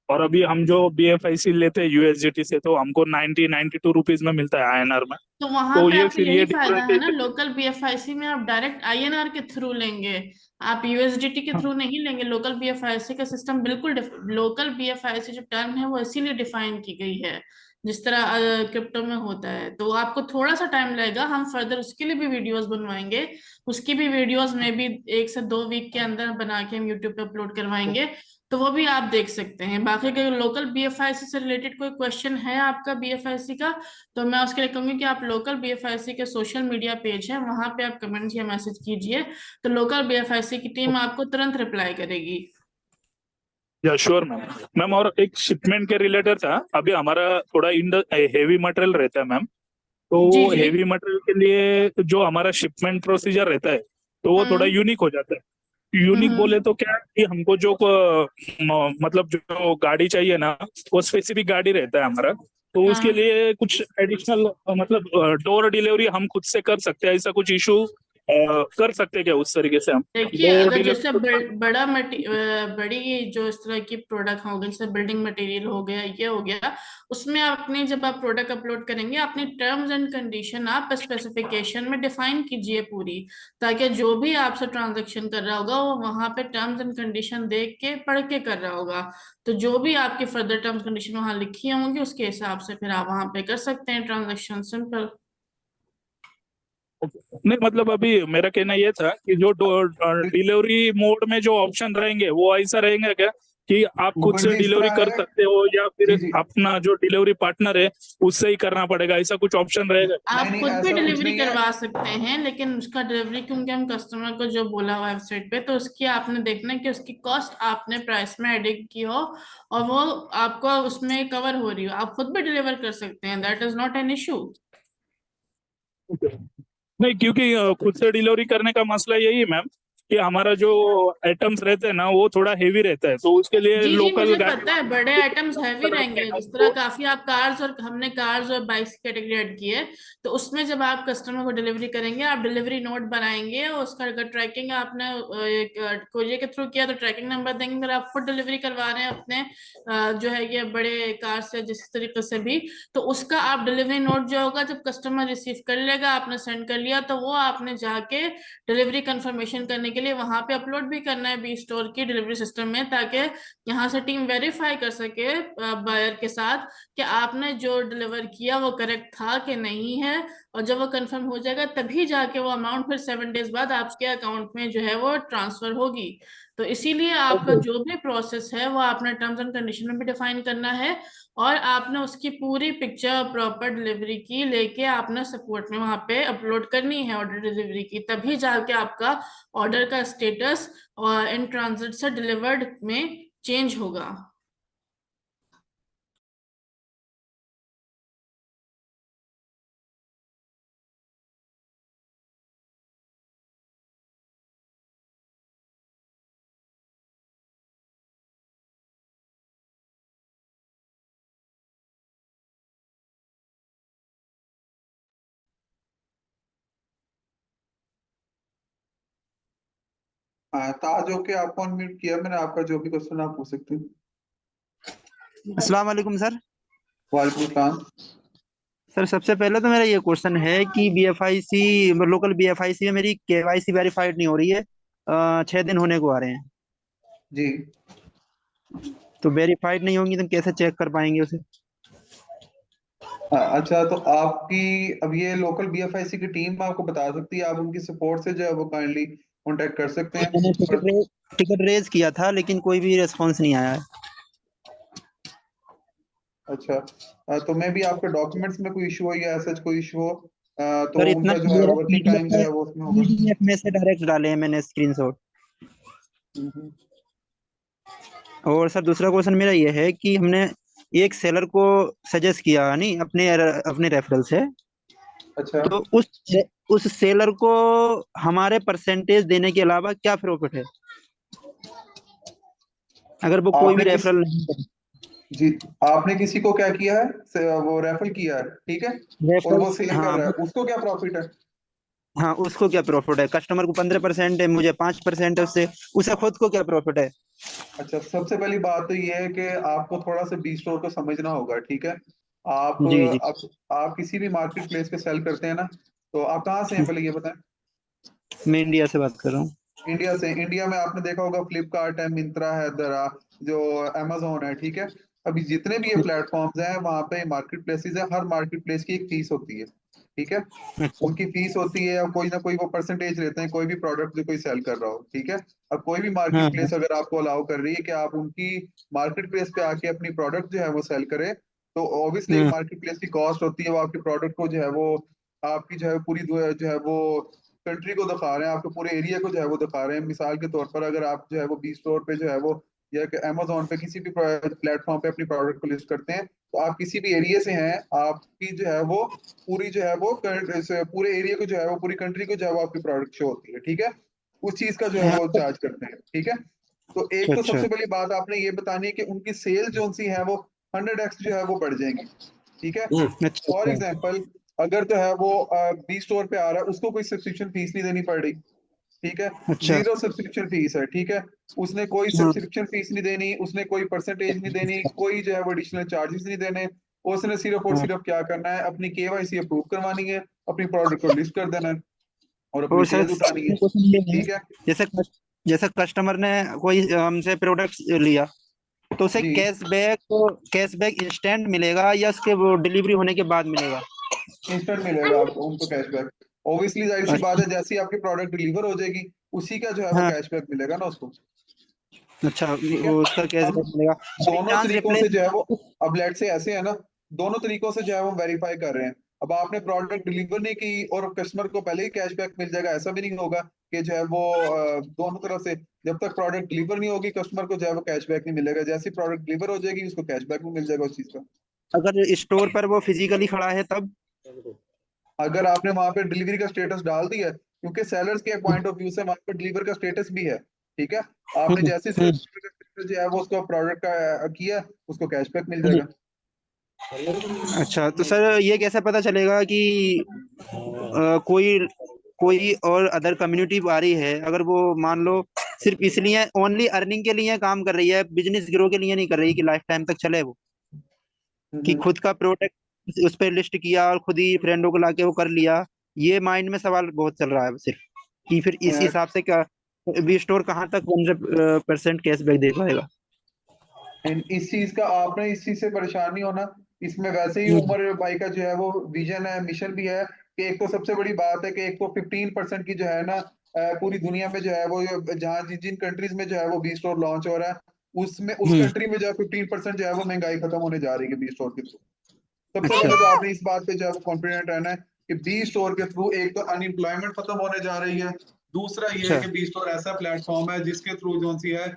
और अभी हम जो बीएफआईसी लेते हैं यूएसडीटी से, तो हमको 92 रुपीज में मिलता है आईएनआर में। तो वहां तो पे ये आपको फिर यही ये फायदा डिफरेंस है ना, लोकल बीएफआईसी में आप डायरेक्ट आईएनआर के थ्रू लेंगे, आप यूएसडीटी के थ्रू नहीं लेंगे। लोकल बीएफआईसी का सिस्टम बिल्कुल लोकल बीएफआईसी जो टर्म है वो इसीलिए डिफाइन की गई है जिस तरह क्रिप्टो में होता है। तो आपको थोड़ा सा टाइम लगेगा, हम फर्दर उसके लिए भी वीडियोस बनवाएंगे। उसकी भी वीडियोस में भी 1 से 2 वीक के अंदर बना के हम यूट्यूब पे अपलोड करवाएंगे, तो वो भी आप देख सकते हैं। बाकी अगर लोकल बीएफआईसी से रिलेटेड कोई क्वेश्चन है आपका बीएफआईसी का, तो मैं उसके लिए कहूंगी कि आप लोकल बीएफआईसी के सोशल मीडिया पेज है वहां पे आप कमेंट या मैसेज कीजिए, तो लोकल बीएफआईसी की टीम आपको तुरंत रिप्लाई करेगी। या श्योर मैम। मैम और एक शिपमेंट के रिलेटेड था, अभी हमारा थोड़ा हेवी मटेरियल रहता है मैम, तो जी वो जी। हेवी मटेरियल के लिए जो हमारा शिपमेंट प्रोसीजर रहता है, तो वो थोड़ा हम्म यूनिक हो जाता है। यूनिक बोले हम्म। तो क्या कि हमको जो मतलब जो गाड़ी चाहिए ना, वो स्पेसिफिक गाड़ी रहता है हमारा, तो उसके हाँ लिए कुछ एडिशनल मतलब डोर डिलीवरी हम खुद से कर सकते हैं, ऐसा कुछ इशू कर सकते हैं क्या उस तरीके से हम देखिए, वो अगर जैसे डिलीवरी? बड़ी जो इस तरह की प्रोडक्ट हो गई, जैसे बिल्डिंग मटेरियल हो गया, ये हो गया, उसमें अपने जब आप प्रोडक्ट अपलोड करेंगे, अपनी टर्म्स एंड कंडीशन आप स्पेसिफिकेशन में डिफाइन कीजिए पूरी, ताकि जो भी आपसे ट्रांजैक्शन कर रहा होगा वो वहां पे टर्म्स एंड कंडीशन देख के पढ़ के कर रहा होगा। तो जो भी आपकी फर्दर टर्म्स कंडीशन वहां लिखी होंगी उसके हिसाब से फिर आप वहां पे कर सकते हैं ट्रांजेक्शन, सिंपल। नहीं मतलब अभी मेरा कहना ये था कि जो डिलीवरी मोड में जो ऑप्शन रहेंगे वो ऐसा रहेंगे क्या कि आप खुद मुकुल से जी, इस डिलीवरी तरह कर है। सकते हो या फिर जी जी, अपना जो डिलीवरी पार्टनर है उससे ही करना पड़ेगा, ऐसा कुछ ऑप्शन रहेगा? आप नहीं खुद भी ऐसा कुछ डिलीवरी नहीं है। करवा सकते हैं, लेकिन उसका डिलीवरी क्योंकि हम कस्टमर को जो बोला हुआ है वेबसाइट पे, तो उसकी आपने देखना है कि उसकी कॉस्ट आपने प्राइस में एडिट की हो और वो आपको उसमें कवर हो रही हो। आप खुद भी डिलीवर कर सकते हैं, that is not an issue. नहीं क्योंकि खुद से डिलीवरी करने का मसला यही है मैम कि हमारा जो आइटम्स रहते हैं ना वो थोड़ा हेवी रहता है, तो उसके लिए जी जी, लोकल मुझे गाड़ी पता है बड़े आइटम्स हैवी रहेंगे। जिस तरह हमको। काफी आप कार्स, और हमने कार्स और बाइक्स की कैटेगरी ऐड की है, तो उसमें जब आप कस्टमर को डिलीवरी करेंगे, आप डिलीवरी नोट बनाएंगे और उसका अगर ट्रैकिंग आपने कोरियर के थ्रू किया तो ट्रैकिंग नंबर देंगे। अगर आप खुद डिलीवरी करवा रहे हैं अपने जो है ये बड़े कार्स या जिस तरीके से भी, तो उसका आप डिलीवरी नोट जो होगा जब कस्टमर रिसीव कर लेगा, आपने सेंड कर लिया, तो वो आपने जाके डिलीवरी कंफर्मेशन करने के लिए वहां पे अपलोड भी करना है बी स्टोर की डिलीवरी सिस्टम में, ताकि यहाँ से टीम वेरीफाई कर सके बायर के साथ कि आपने जो डिलीवर किया वो करेक्ट था कि नहीं है। और जब वो कंफर्म हो जाएगा तभी जाके वो अमाउंट फिर 7 डेज बाद आपके अकाउंट में जो है वो ट्रांसफर होगी। तो इसीलिए आपका जो भी प्रोसेस है वो आपने टर्म्स एंड कंडीशन में भी डिफाइन करना है, और आपने उसकी पूरी पिक्चर प्रॉपर डिलीवरी की लेके आपने सपोर्ट में वहां पे अपलोड करनी है ऑर्डर डिलीवरी की, तभी जाके आपका ऑर्डर का स्टेटस और इन ट्रांजिट से डिलीवर्ड में चेंज होगा। हाँ, ताज होके आपको अनम्यूट किया मैंने, आपका जो भी क्वेश्चन आप पूछ सकते हैं। अस्सलाम वालेकुम सर। वालेकुम सलाम। सर सबसे पहले तो मेरा ये क्वेश्चन है कि बीएफआईसी लोकल बीएफआईसी में मेरी केवाईसी वेरीफाइड नहीं हो रही है, 6 दिन होने को आ रहे हैं, जी तो वेरीफाइड नहीं होंगी तो कैसे चेक कर पाएंगे उसे? अच्छा, तो आपकी अब ये लोकल बीएफआईसी की टीम आपको बता सकती है, आप उनकी सपोर्ट से जो है वो काइंडली कांटेक्ट कर सकते हैं। मैंने और टिकट रेज किया था लेकिन कोई भी रेस्पॉन्स नहीं आया है। अच्छा, तो मैं भी आपके डॉक्यूमेंट्स में कोई इशू हो या ऐसा कोई इशू हो, तो सर इतना उनका जो है क्लियर है, वर्किंग टाइम जो है वो उसमें होगा। पीडीएफ में से डायरेक्ट डाले हैं मैंने स्क्रीनशॉट। हम्म। और सर दूसरा क्वेश्चन मेरा ये है कि हमने एक सेलर को सजेस्ट किया नहीं अपने अपने रेफरल से, अच्छा, तो उस सेलर को हमारे परसेंटेज देने के अलावा क्या प्रॉफिट है अगर वो कोई भी आपने किस रेफरल नहीं करे? जी आपने किसी को क्या किया है, वो रेफर किया है, ठीक है, और रेफरल, वो सेल कर हाँ रहा है, उसको क्या प्रॉफिट है? हाँ, उसको क्या प्रॉफिट है? कस्टमर को 15% है, मुझे 5% है, उससे उसे खुद को क्या प्रॉफिट है? अच्छा, सबसे पहली बात तो ये है कि आपको थोड़ा सा बी स्टोर को समझना होगा, ठीक है। आप जी जी। आप किसी भी मार्केट प्लेस पे सेल करते हैं ना, तो आप कहाँ से हैं पहले ये बताएं। मैं इंडिया से बात कर रहा हूँ। इंडिया से। इंडिया में आपने देखा होगा फ्लिपकार्ट है, मिंत्रा है, दरा, जो अमेजोन है, ठीक है। अभी जितने भी ये प्लेटफॉर्म्स हैं वहां पे मार्केट प्लेसेस है, हर मार्केट प्लेस की एक फीस होती है, ठीक है। अच्छा। उनकी फीस होती है और कोई ना कोई वो परसेंटेज लेते हैं, कोई भी प्रोडक्ट जो कोई सेल कर रहा हो, ठीक है। अब कोई भी हाँ मार्केट हाँ प्लेस अगर आपको अलाउ कर रही है कि आप उनकी मार्केट प्लेस पे आके अपनी प्रोडक्ट जो है वो सेल करें, तो ऑब्वियसली एक हाँ मार्केट प्लेस की कॉस्ट होती है, वो आपके प्रोडक्ट को जो है वो आपकी जो है पूरी जो है वो कंट्री को दिखा रहे हैं, आपके पूरे एरिया को जो है वो दिखा रहे हैं। मिसाल के तौर पर अगर आप जो है वो बी स्टोर पे जो है वो या कि अमेजोन पे किसी भी प्लेटफॉर्म पे अपनी प्रोडक्ट को लिस्ट करते हैं, तो आप किसी भी एरिया से हैं, आपकी जो है वो पूरी जो है वो पूरे एरिया को जो है वो पूरी कंट्री को जो है वो आपकी प्रोडक्ट शो होती है, ठीक है। उस चीज का जो है हाँ, वो चार्ज करते हैं, ठीक है। तो एक अच्छा तो अच्छा। सबसे पहली बात आपने ये बतानी है कि उनकी सेल जो सी है वो 100x जो है वो बढ़ जाएंगी, ठीक है। अच्छा फॉर अच्छा। एग्जाम्पल अगर जो है वो बी स्टोर पे आ रहा है, उसको कोई सब्सक्रिप्शन फीस नहीं देनी पड़ रही, ठीक है, अच्छा। 0 सब्सक्रिप्शन फीस है, ठीक है, उसने कोई हाँ। सब्सक्रिप्शन फीस नहीं देनी, उसने कोई परसेंटेज नहीं देनी, कोई जो है वो एडिशनल चार्जेस नहीं देने, उसने सिर्फ और हाँ। सिर्फ क्या करना है, अपनी केवाईसी अप्रूव करवानी है, अपनी प्रोडक्ट को लिस्ट कर देना है और अपनी और सर सेल्स उठानी है, क्वेश्चन ये है, ठीक है जैसे जैसे कस्टमर ने कोई हमसे प्रोडक्ट लिया तो उसे जी। कैशबैक इंस्टेंट मिलेगा या उसके वो डिलीवरी होने के बाद मिलेगा? इंस्टेंट मिलेगा आपको उनको कैशबैक, ऑब्वियसली जाहिर सी बात अच्छा। है, जैसे ही आपकी प्रोडक्ट डिलीवर हो जाएगी उसी का जो है वो हाँ। कैशबैक मिलेगा ना उसको, अच्छा, ठीक है। वो उसका अब कैशबैक मिलेगा। बाई दोनों चांस तरीकों से रिप्लेस। जो है वो, अब लेट से ऐसे है ना, दोनों तरीकों से जो है वो वेरीफाई कर रहे हैं। अब आपने प्रोडक्ट डिलीवर नहीं की और कस्टमर को पहले ही कैशबैक मिल जाएगा, ऐसा भी नहीं होगा कि जो है वो दोनों तरफ से, जब तक प्रोडक्ट डिलीवर नहीं होगी कस्टमर को जो है वो कैशबैक नहीं मिलेगा, जैसे प्रोडक्ट डिलीवर हो जाएगी उसको कैशबैक भी मिल जाएगा उस चीज का। अगर स्टोर पर वो फिजिकली खड़ा है तब? अगर आपने वहां पे डिलीवरी का स्टेटस डाल दिया है, क्योंकि सेलर्स के पॉइंट ऑफ व्यू से वहां पे डिलीवर का स्टेटस भी है, ठीक है, आपने हम्म। जैसे हम्म। स्टेटस जो है वो उसको प्रोडक्ट का किया, उसको कैशबैक मिल हम्म। जाएगा। अच्छा, तो सर ये कैसे पता चलेगा कि कोई कोई और अदर कम्युनिटी आ रही है, अगर वो मान लो सिर्फ इसलिए ओनली अर्निंग के लिए काम कर रही है, बिजनेस ग्रो के लिए नहीं कर रही कि लाइफ टाइम तक चले वो, कि खुद का प्रोडक्ट उस पर लिस्ट किया और खुद ही फ्रेंडों को लाके वो कर लिया, ये माइंड में सवाल बहुत चल रहा है सिर्फ, कि फिर इस हिसाब से क्या बी स्टोर कहाँ तक 100% कैशबैक दे पाएगा? इस चीज का आपने इस चीज से परेशान नहीं होना, इसमें वैसे ही हम्म। उमर भाई का जो है वो विजन है, मिशन भी है कि एक तो सबसे बड़ी बात है कि एक तो 15% की जो है ना पूरी दुनिया में जो है वो, जहाँ जिन जिन कंट्रीज में जो है वो बी स्टोर लॉन्च हो रहा है, उसमें उस हम्म। कंट्री में जो है 15% जो है वो महंगाई खत्म होने जा रही है बी स्टोर के थ्रू। सबसे अच्छा। पहले तो आपने इस बात पे जो है कॉन्फिडेंट रहना है कि बी स्टोर के थ्रू एक तो अनएम्प्लॉयमेंट खत्म होने जा रही है, दूसरा ये है अच्छा। कि बी स्टोर ऐसा प्लेटफॉर्म है जिसके थ्रू जो सी है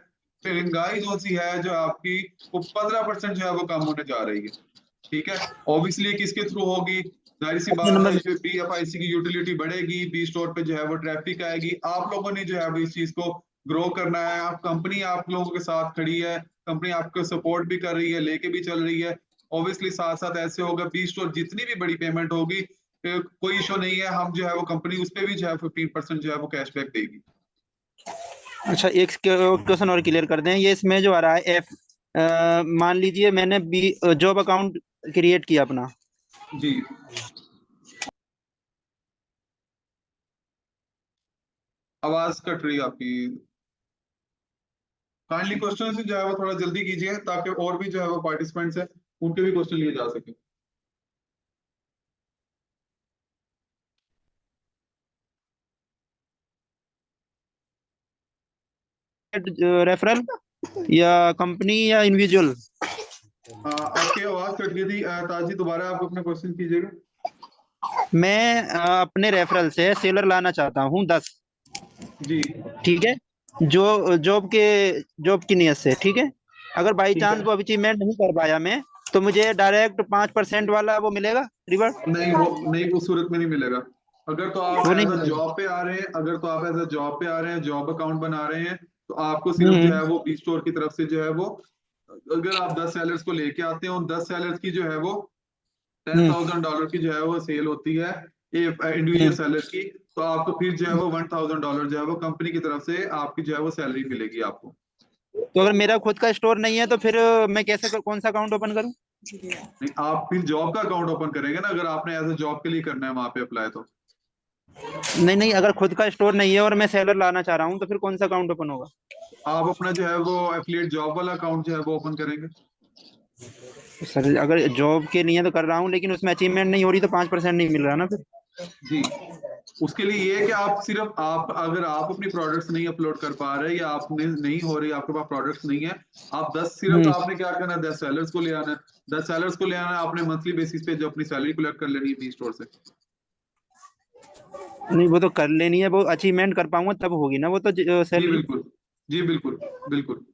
महंगाई जो सी है जो आपकी वो 15% जो है वो कम होने जा रही है, ठीक है। ऑब्वियसली किसके थ्रू होगी, जाहिर सी अपने बात नंबर। है, बीएफआईसी की यूटिलिटी बढ़ेगी, बी स्टोर पे जो है वो ट्रैफिक आएगी, आप लोगों ने जो है वो इस चीज को ग्रो करना है, आप कंपनी आप लोगों के साथ खड़ी है, कंपनी आपको सपोर्ट भी कर रही है, लेके भी चल रही है, ऑब्वियसली साथ साथ ऐसे होगा बी स्टोर जितनी भी बड़ी पेमेंट होगी कोई इशू नहीं है, हम जो है वो कंपनी उस पर भी जो है 15% जो है वो कैशबैक देगी। अच्छा, एक क्वेश्चन और क्लियर कर दें, ये इसमें जो आ रहा है एफ, मान लीजिए मैंने बी जॉब अकाउंट क्रिएट किया अपना। जी आवाज कट रही है आपकी, काइंडली क्वेश्चन से जो है वो थोड़ा जल्दी कीजिए ताकि और भी जो है वो पार्टिसिपेंट्स है उनके भी क्वेश्चन लिए जा सके। रेफरल या कंपनी या इंडिविजुअल? आपकी आवाज कट गई थी ताजी, दोबारा आप अपना क्वेश्चन कीजिएगा। मैं अपने रेफरल से सेलर लाना चाहता हूँ 10। जी ठीक है, जो जॉब की नियत से, ठीक है, अगर बाई ठीक चांस है, वो अचीवमेंट नहीं कर पाया मैं, तो मुझे डायरेक्ट 5% वाला वो मिलेगा रिवर्ट? नहीं वो नहीं, उस सूरत में नहीं मिलेगा। अगर तो आप वो नहीं एज अ मिलेगा? जॉब पे आ रहे हैं, अगर तो आप एज अ जॉब पे आ रहे हैं, जॉब अकाउंट बना रहे हैं, तो आपको सिर्फ जो हम्म। है वो बी स्टोर की तरफ से जो है वो, अगर आप 10 सेलर्स को लेके आते हैं, उन 10 सेलर्स की जो है वो हम्म। $10,000 की जो है वो सेल होती है इंडिविजुअल हम्म। सेलर की, तो आपको फिर जो है वो $1,000 जो है वो कंपनी की तरफ से आपकी जो है वो सैलरी मिलेगी आपको। तो अगर मेरा खुद का स्टोर नहीं है तो फिर मैं कैसे कौन सा अकाउंट ओपन करूं? नहीं, आप फिर जॉब का अकाउंट ओपन करेंगे ना, अगर आपने एज अ जॉब के लिए करना है वहां पे अप्लाई तो। नहीं नहीं, अगर खुद का स्टोर नहीं है और मैं सेलर लाना चाह रहा हूँ तो फिर कौन सा अकाउंट ओपन होगा? आप अपना जो है वो एफिलिएट जॉब वाला अकाउंट जो है वो ओपन करेंगे। सर अगर जॉब के लिए तो कर रहा हूँ लेकिन उसमें अचीवमेंट नहीं हो रही तो 5% नहीं मिल रहा ना फिर? जी उसके लिए ये है कि आप सिर्फ आप अगर आप अपनी प्रोडक्ट्स नहीं अपलोड कर पा रहे या आपने नहीं हो रही, आपके पास प्रोडक्ट्स नहीं है, आप 10 सिर्फ हम्म। आपने क्या करना है, 10 सेलर्स को ले आना है, 10 सेलर्स को ले आना है, आपने मंथली बेसिस पे जो अपनी सैलरी कलेक्ट कर लेनी है बी स्टोर से। नहीं, वो तो कर लेनी है, वो अचीवमेंट कर पाऊंगा तब होगी ना वो तो जी सैलरी। बिल्कुल, जी बिल्कुल बिल्कुल।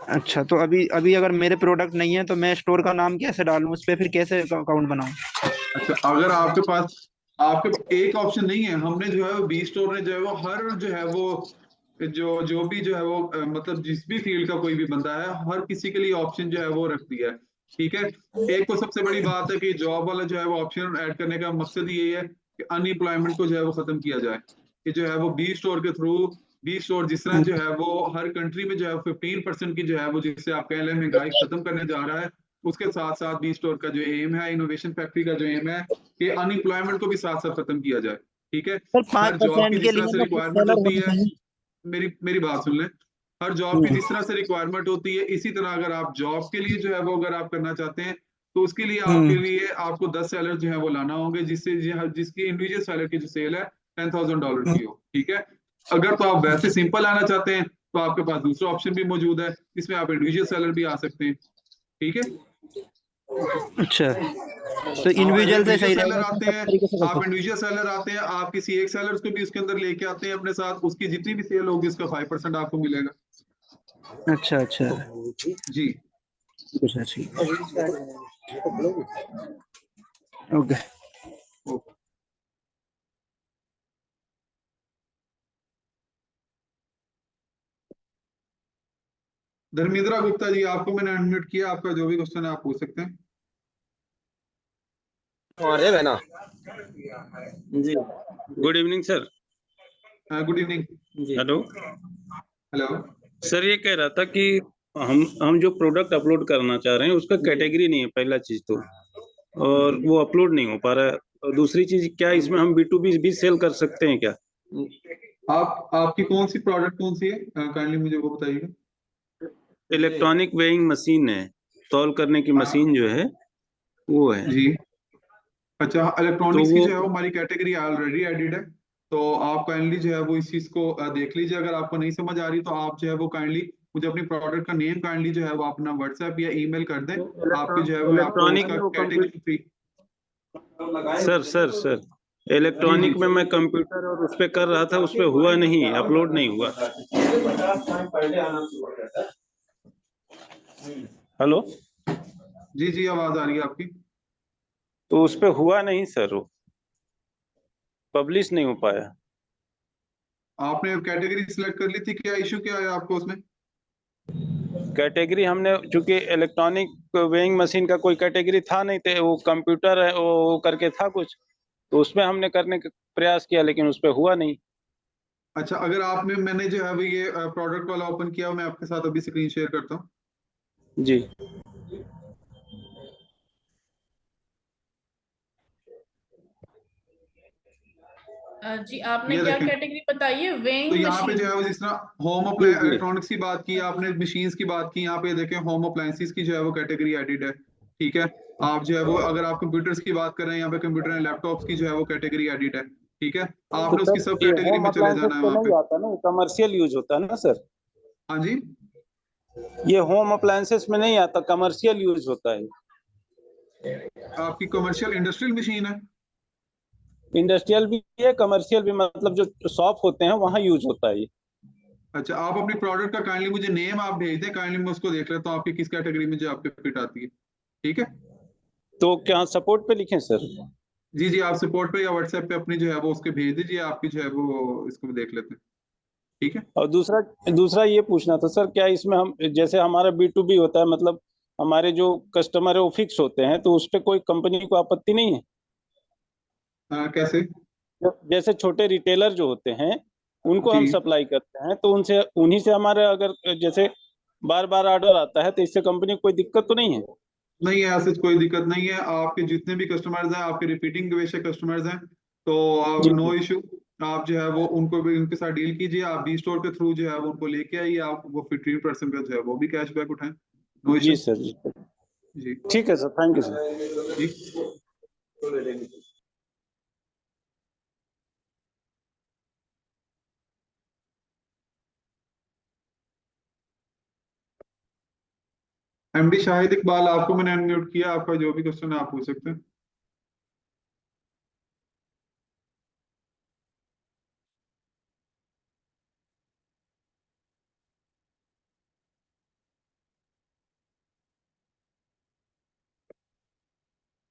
अच्छा, तो अभी अभी अगर मेरे प्रोडक्ट नहीं है तो मैं स्टोर का नाम कैसे डालूं उस पे, फिर कैसे अकाउंट बनाऊं? अच्छा अगर आपके पास आपके एक ऑप्शन नहीं है, हमने जो है वो बी स्टोर ने जो है वो हर जो है वो जो जो भी जो है वो मतलब जिस भी फील्ड का कोई भी बंदा है, हर किसी के लिए ऑप्शन जो है वो रख दिया है ठीक है। एक तो सबसे बड़ी बात है कि जॉब वाला जो है वो ऑप्शन ऐड करने का मकसद यही है कि अनएम्प्लॉयमेंट को जो है वो खत्म किया जाए, कि जो है वो बी स्टोर के थ्रू, बी स्टोर जिस तरह जो है वो हर कंट्री में जो है 15% की जो है वो, जिससे आप कह लें महंगाई खत्म करने जा रहा है, उसके साथ साथ बी स्टोर का जो एम है, इनोवेशन फैक्ट्री का जो एम है, कि अनएम्प्लॉयमेंट को भी साथ साथ खत्म किया जाए। ठीक है। सर हर जॉब की 5% के जिस तरह लिए से ना कुछ रिक्वायरमेंट सेलर होती होना है, चाहिए। मेरी बात सुन लें, हर जॉब की जिस तरह से रिक्वायरमेंट होती है, इसी तरह अगर आप जॉब के लिए जो है वो अगर आप करना चाहते हैं, तो उसके लिए आपको 10 सेलर जो है वो लाना होंगे, जिसकी इंडिविजुअल सेलर की जो सेल है $10,000 की हो। ठीक है। अगर तो आप वैसे सिंपल आना चाहते हैं, तो आपके पास दूसरा ऑप्शन भी मौजूद है, इसमें आप इंडिविजुअल सेलर भी आ सकते हैं। ठीक है। अच्छा, तो आप अगर इंडिविजुअल से इंडिविजुअल सही सेलर रहेगा तो आते सब हैं, तरीके से कर आप सकते इंडिविजुअल सेलर आते हैं, आप किसी एक सेलर को भी उसके अंदर लेके आते हैं अपने साथ, उसकी जितनी भी सेल होगी उसका 5% आपको मिलेगा। हैं। अच्छा अच्छा, जी। अच्छा ठीक, ओके। ओके। धर्मेंद्र गुप्ता जी, आपको मैंने अनम्यूट किया, आपका जो भी क्वेश्चन है आप पूछ सकते हैं। जी, good evening sir. Good evening. Hello hello. Sir, ये कह रहा था कि हम जो प्रोडक्ट अपलोड करना चाह रहे हैं उसका कैटेगरी नहीं है, पहला चीज तो, और वो अपलोड नहीं हो पा रहा है। और दूसरी चीज, क्या इसमें हम B2B भी सेल कर सकते हैं क्या? आपकी कौन सी प्रोडक्ट कौन सी है, काइंडली मुझे वो बताइएगा। इलेक्ट्रॉनिक वेइंग मशीन है, तौल करने की मशीन जो है वो है। जी। अच्छा, तो इलेक्ट्रॉनिक्स की वो जो है वो हमारी कैटेगरी ऑलरेडी एडिड है, तो आप काइंडली जो है वो इस चीज को देख लीजिए। अगर आपको नहीं समझ आ रही तो आप जो है वो काइंडली मुझे अपनी प्रोडक्ट का नेम काइंडली जो है वो अपना व्हाट्सएप या ईमेल कर दें, आपकी जो है वो मैं आपको इलेक्ट्रॉनिक उसका में वो कैटेगरी फ्री। सर जी जी। इलेक्ट्रॉनिक में मैं कंप्यूटर और उस पे कर रहा था, उस पे हुआ नहीं, अपलोड नहीं हुआ। हेलो, जी जी, आवाज आ रही है आपकी। तो उस पे हुआ नहीं सर, वो पब्लिश नहीं हो पाया। आपने कैटेगरी सिलेक्ट कर ली थी, क्या इशू क्या है आपको उसमें? कैटेगरी हमने, चूंकि इलेक्ट्रॉनिक वेइंग मशीन का कोई कैटेगरी था नहीं, थे वो कंप्यूटर है वो करके था कुछ, तो उसमें हमने करने का प्रयास किया लेकिन उस पे हुआ नहीं। अच्छा, अगर आपने मैंने जो है वो ये प्रोडक्ट वाला ओपन किया, मैं आपके साथ अभी स्क्रीन शेयर करता हूँ। जी जी आपने ये क्या देखें, कैटेगरी बताई है? तो वेइंग यहाँ पे जो मशीन। है वो जिस तरह होम जी जी इलेक्ट्रॉनिक्स की बात की आपने, मशीन्स की बात की, यहाँ पे देखें होम अप्लायंसेस की जो है वो कैटेगरी एडिड है। ठीक है। आप जो है वो अगर आप कंप्यूटर्स की बात कर रहे हैं, यहाँ पे कंप्यूटर एंड लैपटॉप्स की जो है वो कैटेगरी एडिड है। ठीक है। तो आपने उसकी सर, सब ये कैटेगरी होम में चले अप्लायंसेस जाना है पे वहां पे। नहीं आता ना, कमर्शियल यूज होता है ना सर? हाँ जी। ये होम अप्लायंसेस में नहीं आता, कमर्शियल यूज होता है। आपकी कमर्शियल इंडस्ट्रियल मशीन है? इंडस्ट्रियल भी है, कमर्शियल भी, मतलब जो शॉप होते हैं वहां यूज होता है ये। अच्छा, आप अपनी प्रोडक्ट का काइंडली मुझे नेम आप भेज दें, काइंडली मैं उसको देख लेता हूँ आपकी किस कैटेगरी में जो आपके फिट आती है। ठीक है। तो क्या सपोर्ट पे लिखें सर? जी जी, आप सपोर्ट पे या व्हाट्सएप पे अपनी जो है वो उसके भेज दीजिए, आपकी जो है वो इसको भी देख लेते हैं। ठीक है। और दूसरा दूसरा ये पूछना था सर, क्या इसमें हम, जैसे हमारा B2B होता है, मतलब हमारे जो कस्टमर है वो फिक्स होते हैं, तो उस पे कोई कंपनी को आपत्ति नहीं है? कैसे? जैसे छोटे रिटेलर जो होते हैं उनको जी। हम सप्लाई करते हैं, तो उनसे, उन्हीं से हमारे अगर जैसे बार बार ऑर्डर आता है, तो इससे कंपनी को कोई दिक्कत तो नहीं है? नहीं है, ऐसे कोई दिक्कत नहीं है, आपके जितने भी कस्टमर्स हैं आपके रिपीटिंग बेशक कस्टमर्स हैं, तो जी नो जी इशू। आप जो है वो उनको भी उनके साथ डील कीजिए, आप बी स्टोर के थ्रू जो है वो उनको लेके आइए, आप वो 15% का जो है वो भी कैशबैक उठाएं। नो जी इशू। सर, जी जी ठीक है सर, थैंक यू सर। जी। एमडी शाहिद इकबाल, आपको मैंने अनम्यूट किया, आपका जो भी क्वेश्चन है आप पूछ सकते हैं।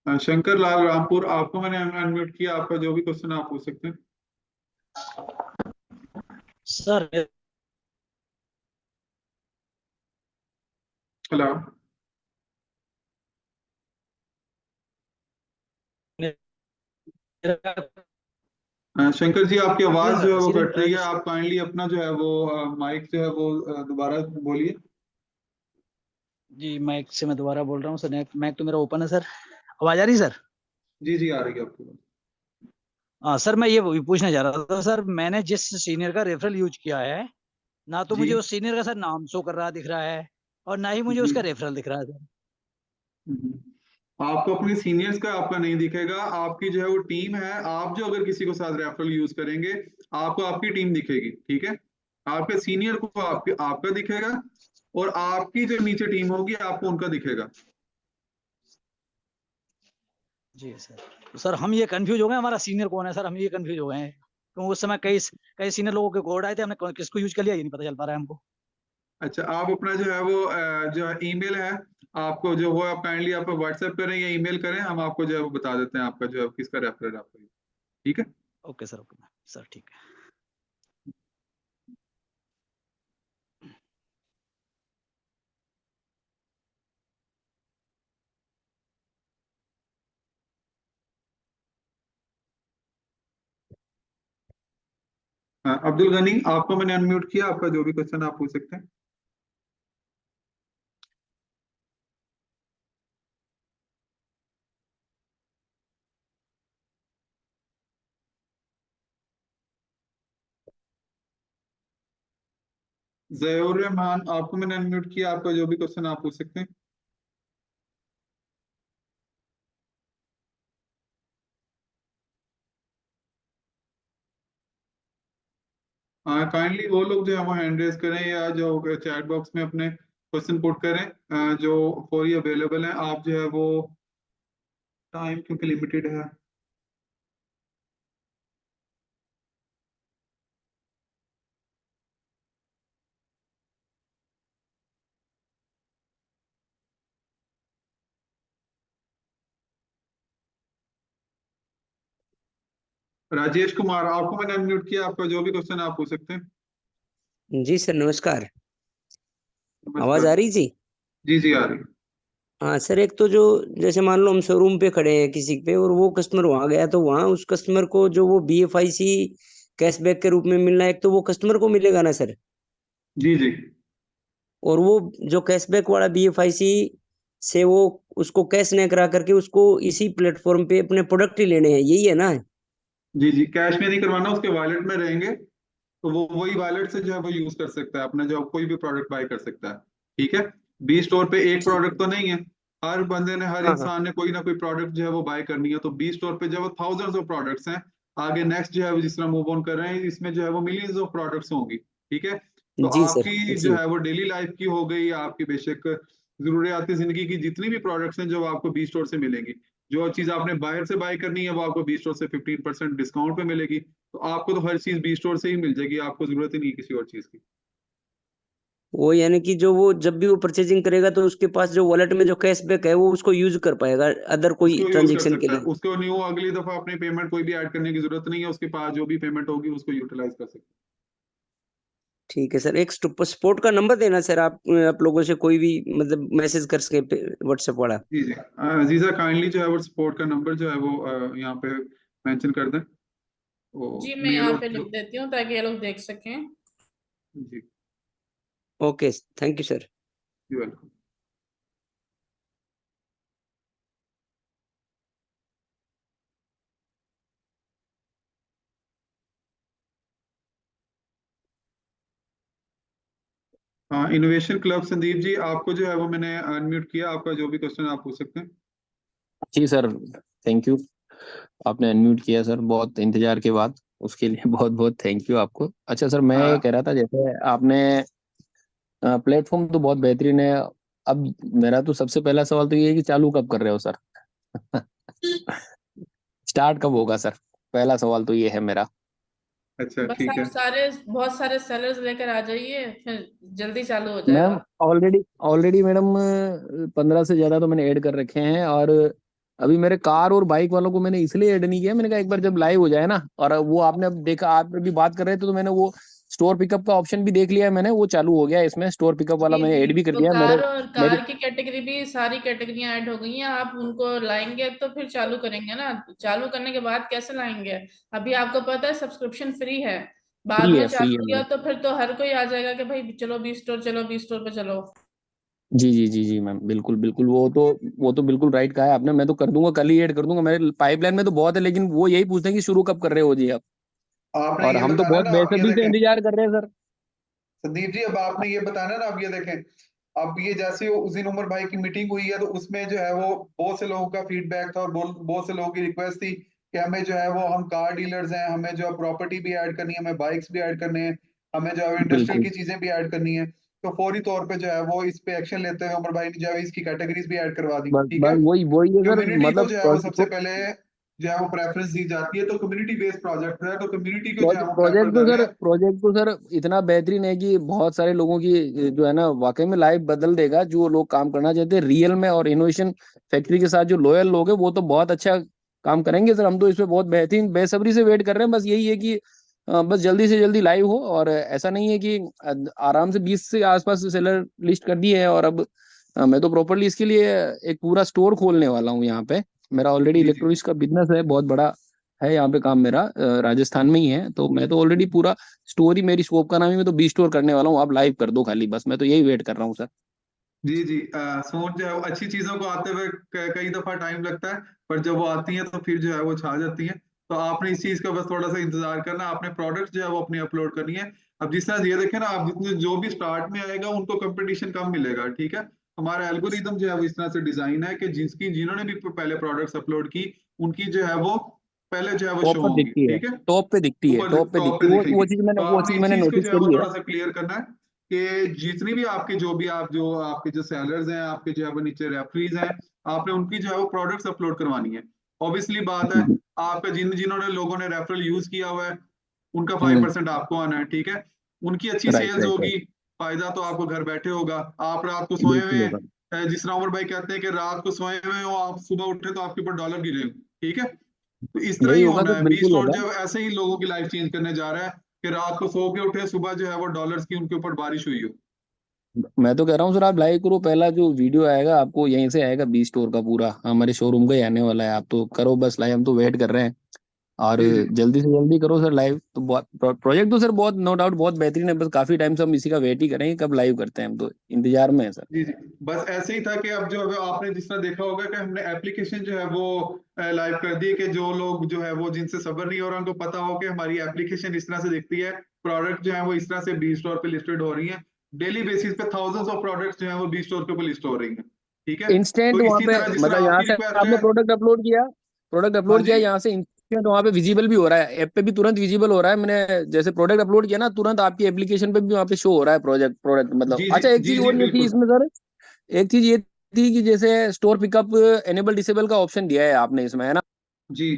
शंकर लाल रामपुर, आपको मैंने अनम्यूट किया, आपका जो भी क्वेश्चन है आप पूछ सकते हैं। Sir hello. शंकर जी आपकी आवाज जो है वो सीनियर कट रही है, आप काइंडली अपना जो है वो माइक जो है वो दोबारा बोलिए। जी माइक से मैं दोबारा बोल रहा हूँ सर, माइक तो मेरा ओपन है सर। आवाज आ रही है सर? जी जी आ रही है आपकी बात। हाँ सर, मैं ये पूछना चाह रहा था सर, मैंने जिस सीनियर का रेफरल यूज किया है, ना तो जी मुझे उस सीनियर का सर नाम शो कर रहा दिख रहा है, और ना ही मुझे जी। उसका रेफरल दिख रहा है सर। आपको अपने सीनियर्स का आपका नहीं दिखेगा, आपकी जो है वो टीम है, आप जो अगर किसी को साथ रेफरल यूज करेंगे आपको आपकी टीम दिखेगी, ठीक है। आपके सीनियर को आपके आपका दिखेगा, और आपकी जो नीचे टीम होगी आपको उनका दिखेगा। जी सर, तो सर हम ये कंफ्यूज हो गए हमारा सीनियर कौन है सर, हम ये कंफ्यूज हो गए हैं, क्योंकि उस समय कई कई सीनियर लोगों के कोड आए थे, हमने किसको यूज कर लिया ये नहीं पता चल पा रहा है हमको। अच्छा, आप अपना जो है वो जो ईमेल है आपको जो वो आप काइंडली आप व्हाट्सएप करें या ईमेल करें, हम आपको जो है वो बता देते हैं आपका जो है किसका रेफरल आपको, ठीक है। ओके सर, ओके सर, ठीक है। अब्दुल गनी आपको मैंने अनम्यूट किया, आपका जो भी क्वेश्चन आप पूछ सकते हैं। जयूर रहमान आपको मैंने अनम्यूट किया, आपका जो भी क्वेश्चन आप पूछ सकते हैं। काइंडली वो लोग जो है वो हैंड रेज करें या जो चैट बॉक्स में अपने क्वेश्चन पुट करें, जो फॉर ही अवेलेबल हैं। आप जो है वो टाइम क्योंकि लिमिटेड है। राजेश कुमार आपको मैंने अनम्यूट किया, आपका जो भी क्वेश्चन आप पूछ सकते हैं। जी सर, नमस्कार। आवाज नमस्कार। आ रही थी? जी जी आ रही है। हाँ सर, एक तो जो जैसे मान लो हम शोरूम पे खड़े हैं किसी पे, और वो कस्टमर वहां गया, तो वहां उस कस्टमर को जो वो BFIC कैशबैक के रूप में मिलना है, एक तो वो कस्टमर को मिलेगा ना सर, जी जी और वो जो कैशबैक वाला BFIC से वो उसको कैश नहीं करा करके उसको इसी प्लेटफॉर्म पे अपने प्रोडक्ट ही लेने हैं, यही है ना? जी जी, कैश में नहीं करवाना, उसके वॉलेट में रहेंगे तो वो वही वॉलेट से जो है वो यूज कर सकता है, अपना जो कोई भी प्रोडक्ट बाय कर सकता है, ठीक है। बी स्टोर पे एक प्रोडक्ट तो नहीं है, हर बंदे ने हर हाँ हाँ। इंसान ने कोई ना कोई प्रोडक्ट जो है वो बाय करनी है, तो बी स्टोर पे जो है थाउजेंड्स ऑफ प्रोडक्ट्स हैं। आगे नेक्स्ट जो है वो जिस तरह मूव ऑन कर रहे हैं इसमें जो है वो मिलियंस ऑफ प्रोडक्ट्स होंगी, ठीक है। तो जी सर, आपकी जो जी। है वो डेली लाइफ की हो गई, आपकी बेशक जरूरियाती जिंदगी की जितनी भी प्रोडक्ट्स हैं जो आपको बी स्टोर से मिलेंगी, जो चीज आपने बाहर से बाय करनी है वो आपको बी स्टोर से 15% डिस्काउंट पे मिलेगी। तो आपको तो हर चीज बी स्टोर से ही मिल जाएगी, आपको जरूरत ही नहीं है किसी और चीज की। वो यानी कि जो वो जब भी वो परचेजिंग करेगा तो उसके पास जो वॉलेट में जो कैशबैक है वो उसको यूज कर पाएगा अदर कोई उसको यूज कर ट्रांजेक्शन के सकता है, लिए। उसको न्यू अगली दफा अपनी पेमेंट कोई भी ऐड करने की जरूरत नहीं है, उसके पास जो भी पेमेंट होगी उसको यूटिलाइज कर सकते ठीक है सर, एक सपोर्ट का नंबर देना सर, आप लोगों से कोई भी मतलब मैसेज कर सके व्हाट्सएप वाला। हैं। जी जी, अजीजा काइंडली जो है वो सपोर्ट का नंबर जो है वो यहाँ पे मेंशन कर दें, वो जी मैं मेल यहाँ और पे लिख जो। देती हूँ ताकि ये लोग देख सकें। जी, okay, thank you sir. You welcome. Innovation club Sandeep ji आपको जो है वो मैंने अनम्यूट किया, आपका जो भी क्वेश्चन आप पूछ सकते हैं। जी सर, थैंक यू। आपने अनम्यूट किया सर, बहुत इंतजार के बाद, उसके लिए बहुत बहुत थैंक यू आपको। अच्छा सर, मैं ये कह रहा था, जैसे आपने प्लेटफॉर्म तो बहुत बेहतरीन है। अब मेरा तो सबसे पहला सवाल तो ये है कि चालू कब कर रहे हो सर? स्टार्ट कब होगा सर? पहला सवाल तो ये है मेरा। अच्छा बस ठीक आप है। बहुत सारे सेलर्स लेकर आ जाइए, फिर जल्दी चालू हो मैम जाएगा। ऑलरेडी ऑलरेडी मैडम 15 से ज्यादा तो मैंने ऐड कर रखे हैं, और अभी मेरे कार और बाइक वालों को मैंने इसलिए ऐड नहीं किया, मैंने कहा एक बार जब लाइव हो जाए ना, और वो आपने अब देखा, आप भी बात कर रहे थे तो मैंने वो स्टोर पिकअप का ऑप्शन भी देख लिया है मैंने, वो चालू हो गया है इसमें, स्टोर पिकअप वाला जी मैंने जी, ऐड भी कर तो दिया कार और मेरे। कार की कैटेगरी भी सारी कैटेगरियां ऐड हो गई हैं। आप उनको लाएंगे तो फिर चालू करेंगे ना, चालू करने के बाद कैसे लाएंगे? अभी आपको पता है सब्सक्रिप्शन फ्री है, बाद में फ्री चालू है। किया तो फिर तो हर कोई आ जाएगा कि भाई चलो बी स्टोर, चलो बी स्टोर पे चलो। जी जी जी जी मैम, बिल्कुल बिल्कुल, वो तो बिल्कुल राइट कहा है आपने। मैं तो कर दूंगा, कल ही ऐड कर दूंगा, मेरे पाइपलाइन में तो बहुत है, लेकिन वो यही पूछते हैं कि शुरू कब कर रहे हो जी आप। आपने और ये हम तो बताना बहुत ना, अब ये बेसब्री से देखें इंतजार कर रहे हैं सर। संदीप जी, अब आपने ये बताना ना, अब ये देखें, अब ये जैसे उस दिन उमर भाई की मीटिंग हुई है, तो उसमें जो है वो बहुत से लोगों का फीडबैक था और बहुत से लोगों की रिक्वेस्ट थी कि हमें जो है वो, हम कार डीलर्स हैं, हमें जो है प्रॉपर्टी भी ऐड करनी है, हमें बाइक्स भी ऐड करने हैं, हमें जो है इंडस्ट्रियल बिल्कुल की चीजें भी ऐड करनी है। तो फौरी तौर पे जो है वो इस पे एक्शन लेते हुए उमर भाई ने जो है इसकी कैटेगरीज भी ऐड करवा दी। बस ठीक है, बस वही वही है सर, कम्युनिटी को मतलब जो है वो सबसे पहले जो है वो प्रेफरेंस दी जाती है, तो कम्युनिटी बेस्ड प्रोजेक्ट है, तो कम्युनिटी को जो है वो प्रेफर कर रहे हैं। प्रोजेक्ट तो सर इतना बेहतरीन है कि बहुत सारे लोगों की जो है ना वाकई में लाइफ बदल देगा, जो लोग काम करना चाहते हैं रियल में और इनोवेशन फैक्ट्री के साथ जो लॉयल लोग हैं, वो तो बहुत अच्छा काम करेंगे सर। हम तो इस पे बहुत बेहतरीन बेसब्री से वेट कर रहे हैं। बस यही है कि बस जल्दी से जल्दी लाइव हो, और ऐसा नहीं है कि आराम से 20 से आसपास सेलर लिस्ट कर दी है, और अब मैं तो प्रॉपरली इसके लिए एक पूरा स्टोर खोलने वाला हूँ यहाँ पे। मेरा ऑलरेडी जी जी इलेक्ट्रॉनिक्स का बिजनेस है, बहुत बड़ा है यहाँ पे काम मेरा, राजस्थान में ही है। तो मैं तो ऑलरेडी पूरा स्टोर ही, मेरी शॉप का नाम ही मैं तो बी स्टोर करने वाला हूँ। आप लाइव कर दो खाली, बस मैं तो यही वेट कर रहा हूँ सर। जी जी, सोच जो है वो अच्छी चीजों को आते हुए कई दफा टाइम लगता है, पर जब वो आती है तो फिर जो है वो छा जाती है। तो आपने इस चीज का बस थोड़ा सा इंतजार करना, आपने प्रोडक्ट जो है वो अपनी अपलोड करनी है। अब जिस तरह ये देखें ना, आप जितने जो भी स्टार्ट में आएगा उनको कंपटीशन कम मिलेगा। ठीक है, हमारा एल्गोरिदम जो है वो इस तरह से डिजाइन है कि जिन्होंने भी पहले प्रोडक्ट्स अपलोड की, उनकी जो है वो पहले जो है वो टॉप शो पर होंगी। दिखती है, ठीक है, टॉप पे दिखती है, ऊपर टॉप पे टॉप दिखती पे है, दिखेगी। तो वो आपने चीज इस मैंने चीज को नोटिस जो है वो करी है। थोड़ा सा क्लियर करना है कि जितनी भी आपके जो भी आप जो आपके जो सेलर्स हैं, आपके जो है वो नीचे रेफरीज हैं, आपने उनकी जो है वो प्रोडक्ट्स अपलोड करवानी है। ऑब्वियसली बात है, आपका जिन्होंने लोगों ने रेफरल यूज किया हुआ है, उनका 5% आपको आना है। ठीक है, उनकी अच्छी राइट सेल्स राइट होगी, राइट, फायदा तो आपको घर बैठे होगा। आप रात को सोए हुए बिल्कुल होगा। हैं, जिस तरह उमर भाई कहते हैं कि रात को सोए हुए हो, आप सुबह उठे तो आपके ऊपर डॉलर गिरे हो। ठीक है, तो इस तरह यही ही होगा होना सर, है। बी बिल्कुल स्टोर होगा। जो है ऐसे ही लोगों की लाइफ चेंज करने जा रहा है कि रात को सो के उठे, सुबह जो है वो डॉलर्स की उनके ऊपर बारिश हुई हो। मैं तो कह रहा हूँ सर, आप लाइव करो, पहला जो वीडियो आएगा आपको यहीं से आएगा, बी स्टोर का पूरा हमारे शोरूम का ही आने वाला है। आप तो करो बस लाइव, हम तो वेट कर रहे हैं। और जी जी जल्दी से जल्दी करो सर लाइव। तो बहुत प्रोजेक्ट तो सर बहुत, नो डाउट बहुत बेहतरीन है, बस काफी टाइम से हम इसी का वेट ही करेंगे कब लाइव करते हैं, हम तो इंतजार में है सर। जी जी, बस ऐसे ही था कि अब जो है आपने जिस तरह देखा होगा कि हमने एप्लीकेशन जो है वो लाइव कर दी है, कि जो लोग जो है वो जिनसे सब्र नहीं हो रहा, उनको पता हो कि हमारी एप्लीकेशन इस तरह से दिखती है, प्रोडक्ट जो है वो इस तरह से बी स्टोर पे लिस्टेड हो रही है। डेली बेसिस पे थाउजेंड्स ऑफ प्रोडक्ट्स जो है वो बी स्टोर के ऊपर लिस्ट हो रही हैं। ठीक है, इंस्टेंट तो वहां इसी पे, तरह जिस तरह मतलब यहाँ आपकी से रिक्वेस्ट आपने है। प्रोडक्ट हाँ अपलोड जी, किया यहाँ से इंस्टेंट वहां पे विजिबल भी हो रहा है, ऐप पे भी तुरंत विजिबल हो रहा है। मैंने जैसे प्रोडक्ट अपलोड किया ना, तुरंत आपकी एप्लीकेशन पे भी वहाँ पे शो हो रहा है प्रोडक्ट मतलब। जी जी अच्छा, एक जी चीज जी और ये थी बिल्कुल। इसमें सर, एक चीज ये थी कि जैसे स्टोर पिकअप एनेबल डिसेबल का ऑप्शन दिया है आपने इसमें, है ना? जी,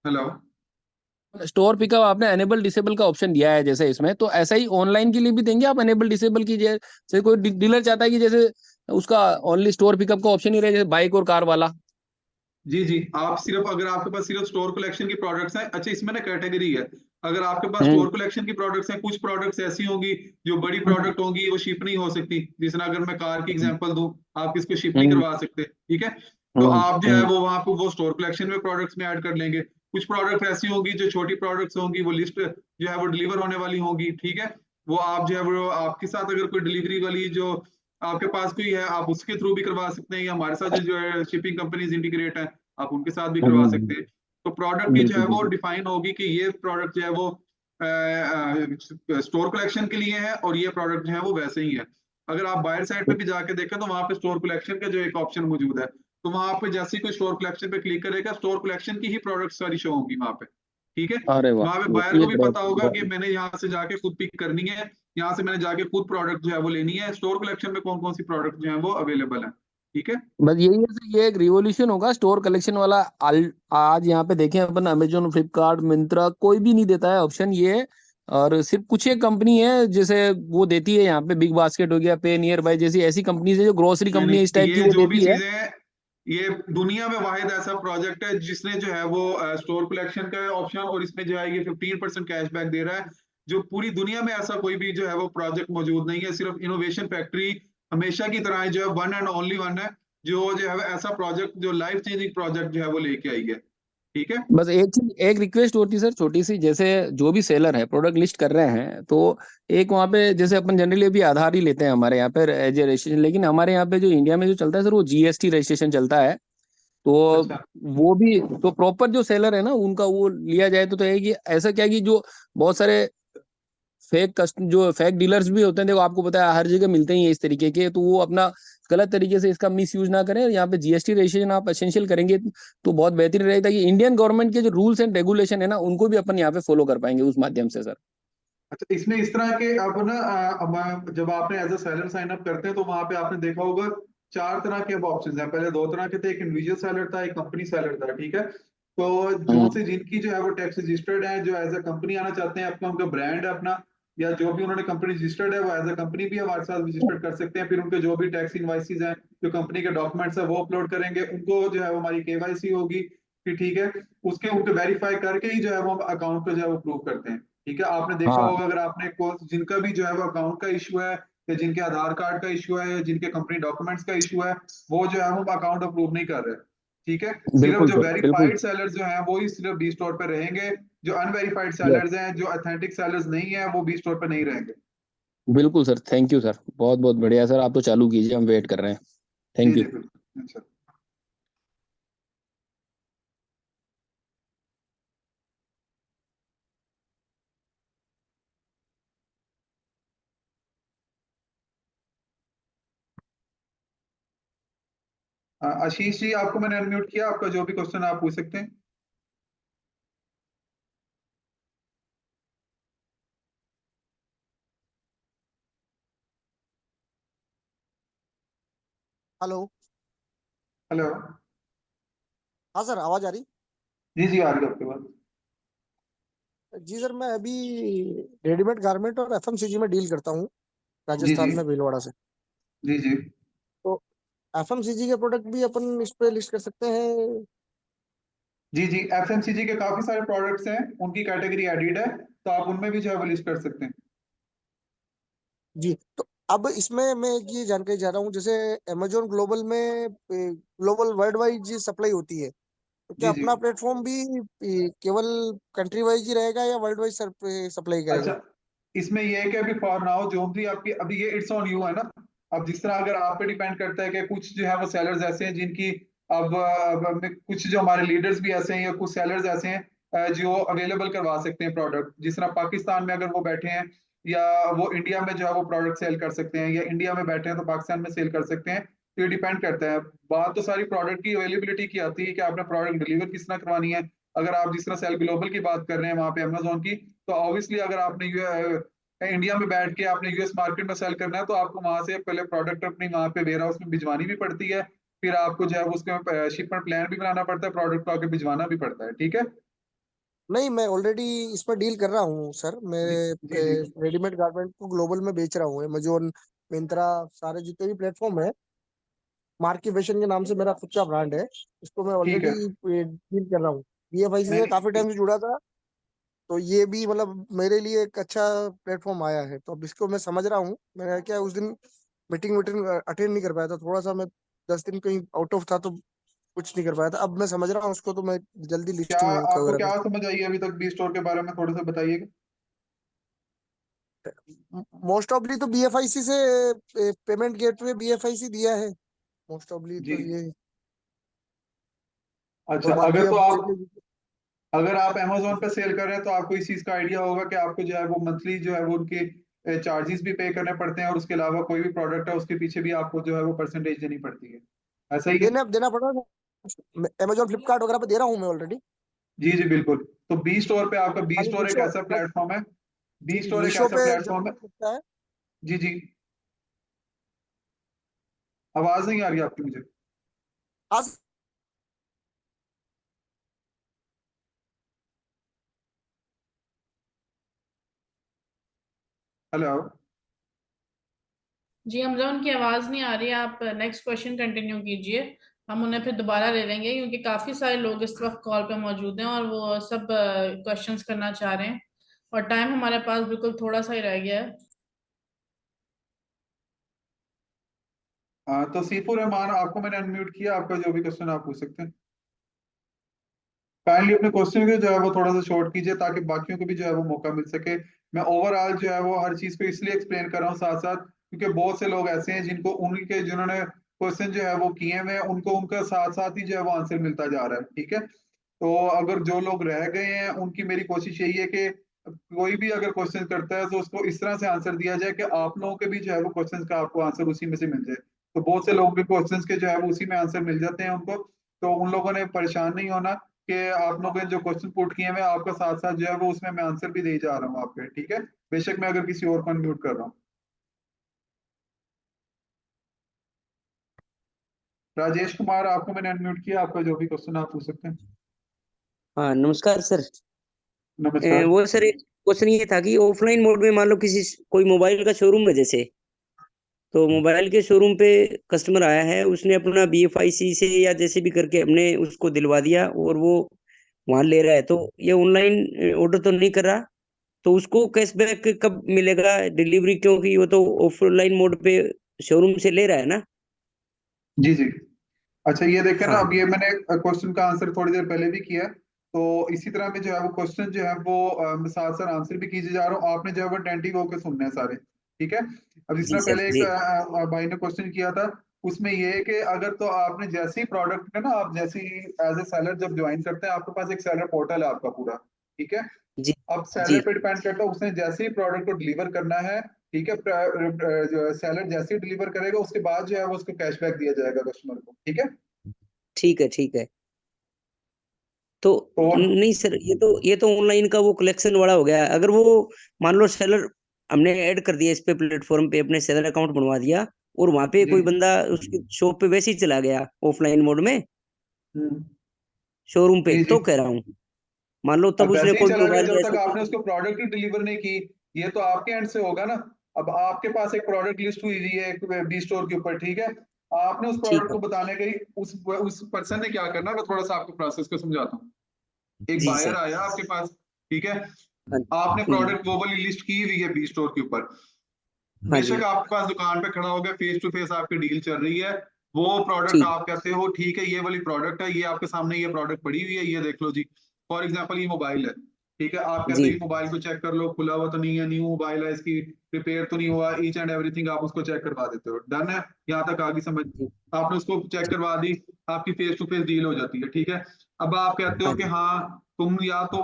हेलो। स्टोर पिकअप आपने एनेबल डिसेबल का ऑप्शन दिया है जैसे इसमें, तो ऐसा ही ऑनलाइन के लिए भी देंगे आप एनेबल डिसेबल की? जैसे कोई डीलर चाहता है कि जैसे उसका ओनली स्टोर पिकअप का ऑप्शन ही रहे, जैसे बाइक और कार वाला। जी जी, आप सिर्फ अगर आपके पास सिर्फ स्टोर कलेक्शन की प्रोडक्ट्स हैं, अच्छा इसमें ना कैटेगरी है। अगर आपके पास हम्म स्टोर कलेक्शन की प्रोडक्ट्स हैं, कुछ प्रोडक्ट्स ऐसी होंगी जो बड़ी प्रोडक्ट होंगी, वो शिप नहीं हो सकती। जिस तरह अगर मैं कार की एग्जांपल दूं, आप इसको शिप नहीं हम्म करवा सकते। ठीक है, तो हम्म आप जो है हम्म वो वहां पर वो स्टोर कलेक्शन में प्रोडक्ट्स में ऐड कर लेंगे। कुछ प्रोडक्ट ऐसी होंगी जो छोटी प्रोडक्ट्स होंगी, वो लिस्ट जो है वो डिलीवर होने वाली होंगी। ठीक है, वो आप जो है वो आपके साथ अगर कोई डिलीवरी वाली जो आपके पास कोई है, आप उसके थ्रू भी करवा सकते हैं, या हमारे साथ जो है शिपिंग कंपनीज इंटीग्रेट है, आप उनके साथ भी करवा सकते हैं। तो प्रोडक्ट की जो बिल्कुल है वो बिल्कुल। डिफाइन होगी कि ये प्रोडक्ट जो है वो स्टोर कलेक्शन के लिए है, और ये प्रोडक्ट जो है वो वैसे ही है। अगर आप बायर साइड पे भी जाके देखें तो वहां पे स्टोर कलेक्शन का जो एक ऑप्शन मौजूद है, तो वहां पे जैसे ही कोई स्टोर कलेक्शन पे क्लिक करेगा, स्टोर कलेक्शन की ही प्रोडक्ट सारी शो होंगी वहां पे। ठीक है, अरे वाह, वहां पे बायर ये को भी पता होगा कि बढ़िया। मैंने यहाँ से जाके खुद पिक करनी है, यहाँ से मैंने जाके खुद प्रोडक्ट जो है वो लेनी है, स्टोर कलेक्शन में कौन कौन सी प्रोडक्ट जो है वो अवेलेबल है। ठीक है, बस यही है सर, ये एक रिवॉल्यूशन होगा स्टोर कलेक्शन वाला। आज यहाँ पे देखें अपन, अमेजोन, फ्लिपकार्ट, मिंत्रा, कोई भी नहीं देता है ऑप्शन ये। और सिर्फ कुछ एक कंपनी है जैसे वो देती है, यहाँ पे बिग बास्केट हो गया, पे नियर बाय जैसी ऐसी कंपनीज है जो ग्रोसरी नहीं कंपनी इस नहीं, टाइप की, ये वो जो भी देती है। चीजें ये दुनिया में वाहिद ऐसा प्रोजेक्ट है जिसने जो है वो स्टोर कलेक्शन का ऑप्शन और इसमें जो है ये 15% कैशबैक दे रहा है। जो पूरी दुनिया में ऐसा कोई भी जो है वो प्रोजेक्ट मौजूद नहीं है। सिर्फ इनोवेशन फैक्ट्री हमेशा की तरह जो है वन एंड ओनली वन है जो है ऐसा प्रोजेक्ट जो लाइफ चेंजिंग प्रोजेक्ट जो है वो लेके आई है। ठीक है। बस एक चीज, एक रिक्वेस्ट होती है सर छोटी सी, जैसे जो भी सेलर है प्रोडक्ट लिस्ट कर रहे हैं तो एक वहाँ पे जैसे अपन जनरली अभी आधार ही लेते हैं हमारे यहाँ पे एज ए रजिस्ट्रेशन, लेकिन हमारे यहाँ पे जो इंडिया में जो चलता है सर वो जीएसटी रजिस्ट्रेशन चलता है। तो अच्छा वो भी तो प्रॉपर जो सेलर है ना उनका वो लिया जाए तो है कि ऐसा क्या कि जो बहुत सारे फेक कस्ट जो फेक डीलर्स भी होते हैं, देखो आपको पता है हर जगह मिलते ही है इस तरीके के, तो वो अपना गलत तरीके से इसका मिस यूज ना करें। यहाँ पे जीएसटी रजिस्ट्रेशन आप एसेंशियल करेंगे तो बहुत बेहतर रहेगा कि इंडियन गवर्नमेंट के जो रूल्स एंड रेगुलेशन है ना उनको भी अपन यहाँ पे फॉलो कर पाएंगे उस माध्यम से सर। अच्छा, इसमें इस तरह के अब ना जब आपने as a seller sign up करते हैं तो वहां पे आपने देखा होगा 4 तरह के अब ऑप्शन हैं। पहले 2 तरह के थे, एक इंडिविजुअल सेलर था, एक कंपनी सेलर था। ठीक है। तो जो से जिनकी जो है वो टैक्स रजिस्टर्ड है, जो एज अ कंपनी आना चाहते हैं, अपना उनका ब्रांड है अपना, या जो भी उन्होंने कंपनी रजिस्टर्ड है वो एज अ कंपनी भी हमारे साथ रजिस्टर्ड कर सकते हैं। फिर उनके जो भी टैक्स इनवाइसेज हैं, जो कंपनी के डॉक्यूमेंट्स है वो अपलोड करेंगे, उनको जो है वो हमारी केवाईसी होगी। फिर ठीक है, उसके उनको वेरीफाई करके ही जो है वो हम अकाउंट को जो है वो अप्रूव करते हैं। ठीक है। आपने देखा हाँ होगा अगर आपने जिनका भी जो है वो अकाउंट का इशू है, या जिनके आधार कार्ड का इशू है, या जिनके कंपनी डॉक्यूमेंट्स का इशू है, वो जो है वो अकाउंट अप्रूव नहीं कर रहे। ठीक है। सिर्फ बिल्कुल जो सर बिल्कुल। वेरीफाइड सेलर्स जो हैं वो ही सिर्फ बी स्टोर पे रहेंगे। जो अनवेरीफाइड यस सेलर्स हैं, जो ऑथेंटिक सेलर्स नहीं है, वो बी स्टोर पे नहीं रहेंगे। बिल्कुल सर, थैंक यू सर, बहुत बहुत बढ़िया सर, आप तो चालू कीजिए, हम वेट कर रहे हैं। जी थैंक जी यू। बिल्कुल। अच्छा। आशीष जी, आपको मैंने अनम्यूट किया, आपका जो भी क्वेश्चन आप पूछ सकते हैं। हेलो। हेलो। हाँ सर, आवाज आ रही? जी जी आ रही है आपके पास। जी सर, मैं अभी रेडीमेड गारमेंट और एफएमसीजी में डील करता हूँ, जी जी राजस्थान में भीलवाड़ा से। जी जी तो एफएमसीजी के प्रोडक्ट भी अपन इस पे लिस्ट कर सकते हैं? जी जी एफएमसीजी के काफी सारे प्रोडक्ट्स हैं, उनकी कैटेगरी एडिड है, तो आप उनमें भी जो है वो लिस्ट कर सकते हैं। जी। तो अब इसमें मैं एक ये जानकारी चाह रहा हूँ, जैसे अमेजोन ग्लोबल में ग्लोबल वर्ल्ड वाइड जी सप्लाई होती है, तो क्या जी जी। अपना प्लेटफॉर्म भी केवल कंट्री वाइज ही रहेगा या वर्ल्ड वाइड सप्लाई अच्छा, करेगा? इसमें ये है कि अभी फॉर नाउ जो भी आपकी अभी ये इट्स ऑन यू है ना। अब जिस तरह अगर आप पे डिपेंड करता है कि कुछ जो है वो सेलर्स ऐसे हैं जिनकी कुछ जो हमारे लीडर्स भी ऐसे हैं, या कुछ सेलर्स ऐसे हैं जो अवेलेबल करवा सकते हैं प्रोडक्ट। जिस तरह पाकिस्तान में अगर वो बैठे हैं, या वो इंडिया में जो है वो प्रोडक्ट सेल कर सकते हैं, या इंडिया में बैठे हैं तो पाकिस्तान में सेल कर सकते हैं। तो ये डिपेंड करता है। बात तो सारी प्रोडक्ट की अवेलेबिलिटी की आती है कि आपने प्रोडक्ट डिलीवर किस तरह करवानी है। अगर आप जिस तरह सेल ग्लोबल की बात कर रहे हैं वहां पे अमेजोन की, तो ऑब्वियसली अगर आपने इंडिया में बैठ के आपने यूएस मार्केट में सेल करना है, तो आपको वहां से पहले प्रोडक्ट अपनी वहां पे वेयर हाउस में भिजवानी भी पड़ती है। फिर आपको जो है उसके शिपमेंट प्लान भी बनाना पड़ता है, प्रोडक्ट को आगे भिजवाना भी पड़ता है। ठीक है। नहीं, मैं ऑलरेडी इसमें डील कर रहा हूँ सर। मैं जी जी जी रेडीमेड गारमेंट को ग्लोबल में बेच रहा हूँ। अमेजोन, मिंत्रा, सारे जितने भी प्लेटफॉर्म है, मार्की फैशन के नाम से मेरा खुद का ब्रांड है, इसको मैं ठीक ऑलरेडी है। डील कर रहा हूँ। बीएफआईसी नहीं से काफी नहीं टाइम से जुड़ा था, तो ये भी मतलब मेरे लिए एक अच्छा प्लेटफॉर्म आया है। तो अब इसको मैं समझ रहा हूँ। मैंने क्या उस दिन मीटिंग वीटिंग अटेंड नहीं कर पाया था, थोड़ा सा मैं 10 दिन कहीं आउट ऑफ था, तो कुछ नहीं कर पाया था। अब मैं समझ रहा हूँ उसको, तो मैं जल्दी क्या लिस्टिंग आपको वगैरह क्या कर। समझ आई अभी तक बी स्टोर के बारे में, थोड़ा सा बताइएगा। मोस्ट ऑफली तो बीएफआईसी से पेमेंट गेटवे बीएफआईसी दिया है, मोस्ट ऑफली जी। तो ये। अच्छा, और बाकी अगर तो अब आप जैसे अगर आप अमेजोन पे सेल कर रहे हैं तो आपको इस चीज का आइडिया होगा कि आपको जो है वो मंथली जो है वो उनके चार्जेस भी पे करने पड़ते हैं, और उसके अलावा कोई भी प्रोडक्ट है उसके पीछे भी आपको जो है वो परसेंटेज देनी पड़ती है। ऐसा ही है। देना देना पड़ा। अमेजोन फ्लिपकार्ट वगैरह पे दे रहा हूँ मैं ऑलरेडी। जी जी बिल्कुल। तो बी स्टोर पे आपका बी खाली स्टोर एक मीशो, ऐसा बस प्लेटफॉर्म है। बी स्टोर एक मीशो ऐसा पे प्लेटफॉर्म है। जरूर मिलता है। जी जी। आवाज नहीं आ रही आपकी मुझे। आज हेलो। जी हमजा, उनकी आवाज नहीं आ रही है, आप नेक्स्ट क्वेश्चन कंटिन्यू कीजिए। हम उन्हें फिर दोबारा ले लेंगे, क्योंकि काफी सारे लोग इस वक्त कॉल पे मौजूद हैं और वो सब क्वेश्चंस करना चाह रहे हैं, और टाइम हमारे पास बिल्कुल थोड़ा सा ही रह गया है। तो सीफू रहमान, आपको मैंने अनम्यूट किया, आपका जो भी क्वेश्चन आप पूछ सकते हैं। काइंडली अपने क्वेश्चन को जो है वो थोड़ा सा शॉर्ट कीजिए ताकि बाकियों को भी जो है वो मौका मिल सके। मैं ओवरऑल जो है वो हर चीज को इसलिए एक्सप्लेन कर रहा हूँ साथ साथ, क्योंकि बहुत से लोग ऐसे हैं जिनको उनके जिन्होंने क्वेश्चन जो है वो किए हुए हैं उनको उनका साथ साथ ही जो है वो आंसर मिलता जा रहा है। ठीक है, तो अगर जो लोग रह गए हैं उनकी मेरी कोशिश यही है कि कोई भी अगर क्वेश्चन करता है तो उसको इस तरह से आंसर दिया जाए कि आप लोगों के भी जो है वो क्वेश्चन का आपको आंसर उसी में से मिल जाए। तो बहुत से लोगों के क्वेश्चन के जो है वो उसी में आंसर मिल जाते हैं उनको, तो उन लोगों ने परेशान नहीं होना कि आप लोगों ने जो क्वेश्चन पुट किए हैं आपका साथ साथ जो है वो उसमें मैं आंसर भी दे जा रहा हूँ आपके। ठीक है, बेशक मैं अगर किसी और को अनम्यूट कर रहा हूँ। राजेश कुमार, आपको मैंने अनम्यूट किया, आपका जो भी क्वेश्चन आप पूछ सकते हैं। हाँ नमस्कार सर। नमस्कार। वो सर एक क्वेश्चन ये था कि ऑफलाइन मोड में मान लो किसी कोई मोबाइल का शोरूम है जैसे, तो मोबाइल के शोरूम पे कस्टमर आया है, उसने अपना BFIC से या जैसे भी करके हमने उसको दिलवा दिया और वो वहां ले रहा है, तो ये ऑनलाइन ऑर्डर तो नहीं कर रहा, तो उसको कैशबैक कब मिलेगा डिलीवरी, क्योंकि वो तो ऑफलाइन मोड पे शोरूम से ले रहा है ना। जी जी, अच्छा ये देखें ना, हाँ अब ये मैंने क्वेश्चन का आंसर थोड़ी देर पहले भी किया है, तो इसी तरह में जो है वो क्वेश्चन जो है वो मैं साथ साथ आंसर भी कीजिए जा रहा हूँ, आपने जो है वो अटेंटिव होकर सुनने हैं सारे। ठीक है, अब जिस जी तरह सर पहले एक जी। भाई ने क्वेश्चन किया था, उसमें ये है कि अगर तो आपने जैसे ही प्रोडक्ट है ना, आप जैसे ही एज ए सेलर जब ज्वाइन करते हैं आपके पास एक सेलर पोर्टल है आपका पूरा। ठीक है, जी अब सेलर जी पे डिपेंड करता है उसने जैसे ही प्रोडक्ट को डिलीवर करना है। ठीक है, जो सेलर जैसे ही डिलीवर करेगा उसके बाद जो है वो उसको कैशबैक दिया जाएगा कस्टमर को। ठीक है, ठीक है ठीक है। तो तो नहीं सर, ये तो ऑनलाइन का वो कलेक्शन वाला हो गया। अगर वो मान लो सेलर हमने ऐड कर दिया इस पे प्लेटफॉर्म पे, अपने सेलर अकाउंट बनवा दिया और वहां पे जी कोई बंदा उसकी शॉप पे वैसे ही चला गया ऑफलाइन मोड में हम्म, शोरूम पे, जी जी, तो कह रहा हूँ मान लो तब अब उसने वैसे ही कोई चला गया मोबाइल जब तक ऐसे आपने उसको प्रोडक्ट ही डिलीवर नहीं की। ये तो आपके एंड से होगा ना। अब आपके पास एक प्रोडक्ट लिस्ट हुई हुई है एक बी स्टोर के ऊपर। ठीक है, आपने उस ठीक प्रोडक्ट है। को बताने गई, उस पर्सन ने क्या करना, मैं थोड़ा सा आपको प्रोसेस को समझाता हूँ। एक जी बायर सर। आया आपके पास। ठीक है, हाँ आपने हम्म, प्रोडक्ट ग्लोबली लिस्ट की हुई है बी स्टोर के ऊपर। हाँ जी बेशक आपके पास दुकान पे खड़ा हो गया, फेस टू फेस आपकी डील चल रही है, वो प्रोडक्ट ठीक। आप कहते हो ठीक है ये वाली प्रोडक्ट है, ये आपके सामने ये प्रोडक्ट पड़ी हुई है, ये देख लो जी। फॉर एग्जांपल ये मोबाइल है। ठीक है, आप कहते जी हो ये मोबाइल को चेक कर लो, खुला हुआ तो नहीं है, न्यू मोबाइल है, इसकी रिपेयर तो नहीं हुआ, ईच एंड एवरीथिंग आप उसको चेक करवा देते हो। डन है, यहाँ तक आगे समझ। जी आपने उसको चेक करवा दी, आपकी फेस टू फेस डील हो जाती है। ठीक है, अब आप कहते हाँ हो कि जी हाँ तुम या तो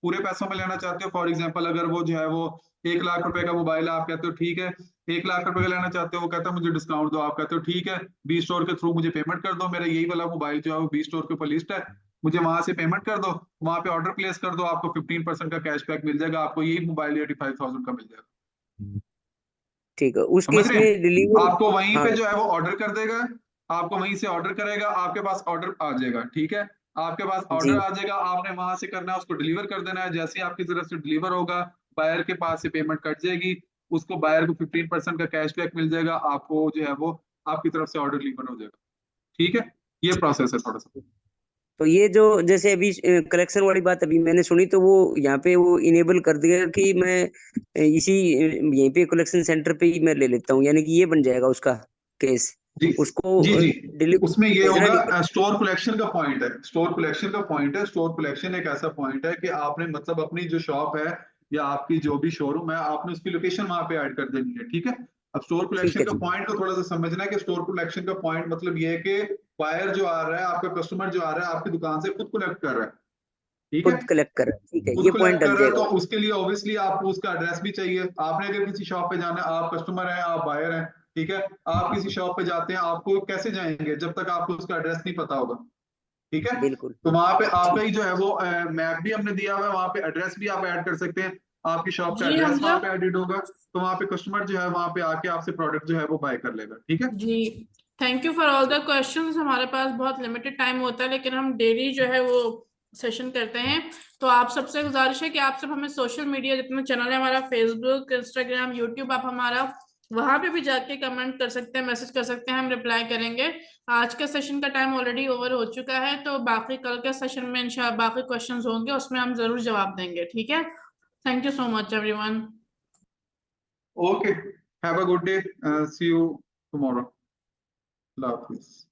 पूरे पैसों में लेना चाहते हो। फॉर एग्जाम्पल अगर वो जो है वो 1 लाख रुपए का मोबाइल है, आप कहते हो ठीक है 1 लाख रुपए का लेना चाहते हो, वो कहता है मुझे डिस्काउंट दो, आप कहते हो ठीक है बी स्टोर के थ्रू मुझे पेमेंट कर दो, मेरा यही वाला मोबाइल जो है वो बी स्टोर के ऊपर लिस्ट है, मुझे वहां से पेमेंट कर दो, वहां पे ऑर्डर प्लेस कर दो, आपको 15% का कैशबैक मिल जाएगा, आपको यही मोबाइल 85,000 का मिल जाएगा। ठीक है। उस समझ केस रहे में हैं, डिलीवर। आपको वहीं हाँ पे जो है वो ऑर्डर कर देगा, आपको वहीं से ऑर्डर करेगा, आपके पास ऑर्डर आ जाएगा। ठीक है, आपके पास जी ऑर्डर आ जाएगा, आपने वहां से करना है उसको डिलीवर कर देना है, जैसे ही आपकी तरफ से डिलीवर होगा बायर के पास से पेमेंट कट जाएगी, उसको बायर को 15% का कैशबैक मिल जाएगा, आपको जो है वो आपकी तरफ से ऑर्डर डिलीवर हो जाएगा। ठीक है, ये ठीक प्रोसेस है थोड़ा सा। है। तो ये जो जैसे अभी कलेक्शन वाली बात अभी मैंने सुनी, तो वो यहाँ पे वो इनेबल कर दिया कि मैं इसी यहीं पे कलेक्शन सेंटर पे ही मैं ले लेता हूँ, यानी कि ये बन जाएगा उसका केस, जी उसको जी जी, डिलीवर उसमें ये भेजना नहीं होगा पड़ेगा। स्टोर कलेक्शन का पॉइंट है, स्टोर कलेक्शन का पॉइंट है, स्टोर कलेक्शन एक ऐसा पॉइंट है कि आपने मतलब अपनी जो शॉप है या आपकी जो भी शोरूम है आपने उसकी लोकेशन वहां पे ऐड कर देनी है। ठीक है, अब स्टोर ठीक कलेक्शन है का ठीक है। पॉइंट को थोड़ा सा समझना है कि स्टोर कलेक्शन का पॉइंट मतलब ये है कि बायर जो आ रहा है, आपका कस्टमर जो आ रहा है आपकी दुकान से खुद कलेक्ट कर रहा है। ठीक है, खुद कलेक्ट कर रहा है, ठीक है, खुद ये पॉइंट कलेक्ट कर डल रहा है, जाएगा। तो उसके लिए ऑब्वियसली आपको उसका एड्रेस भी चाहिए। आपने अगर किसी शॉप पे जाना है, आप कस्टमर हैं, आप बायर हैं, ठीक है, आप किसी शॉप पे जाते हैं, आपको कैसे जाएंगे जब तक आपको उसका एड्रेस नहीं पता होगा। ठीक है, बिल्कुल। तो वहां पे आपका ठीक। ही जो है वो मैप भी हमने दिया हुआ है, वहां पे एड्रेस भी आप ऐड कर सकते हैं, आपकी शॉप का जी एड्रेस हमजा। वहां पे एडिड होगा, तो वहां पे कस्टमर जो है वहां पे आके आपसे प्रोडक्ट जो है वो बाय कर लेगा। ठीक है, जी, thank you for all the questions. हमारे पास बहुत लिमिटेड टाइम होता है, लेकिन हम डेली जो है वो सेशन करते हैं। तो आप सबसे गुजारिश है कि आप सब हमें सोशल मीडिया जितने चैनल है हमारा, फेसबुक, इंस्टाग्राम, यूट्यूब, आप हमारा वहां पे भी जाके कमेंट कर सकते हैं, मैसेज कर सकते हैं, हम रिप्लाई करेंगे। आज का सेशन का टाइम ऑलरेडी ओवर हो चुका है, तो बाकी कल के सेशन में इंशाल्लाह बाकी क्वेश्चंस होंगे, उसमें हम जरूर जवाब देंगे। ठीक है, thank you so much everyone. Okay, have a good day. See you tomorrow. Allah Hafiz.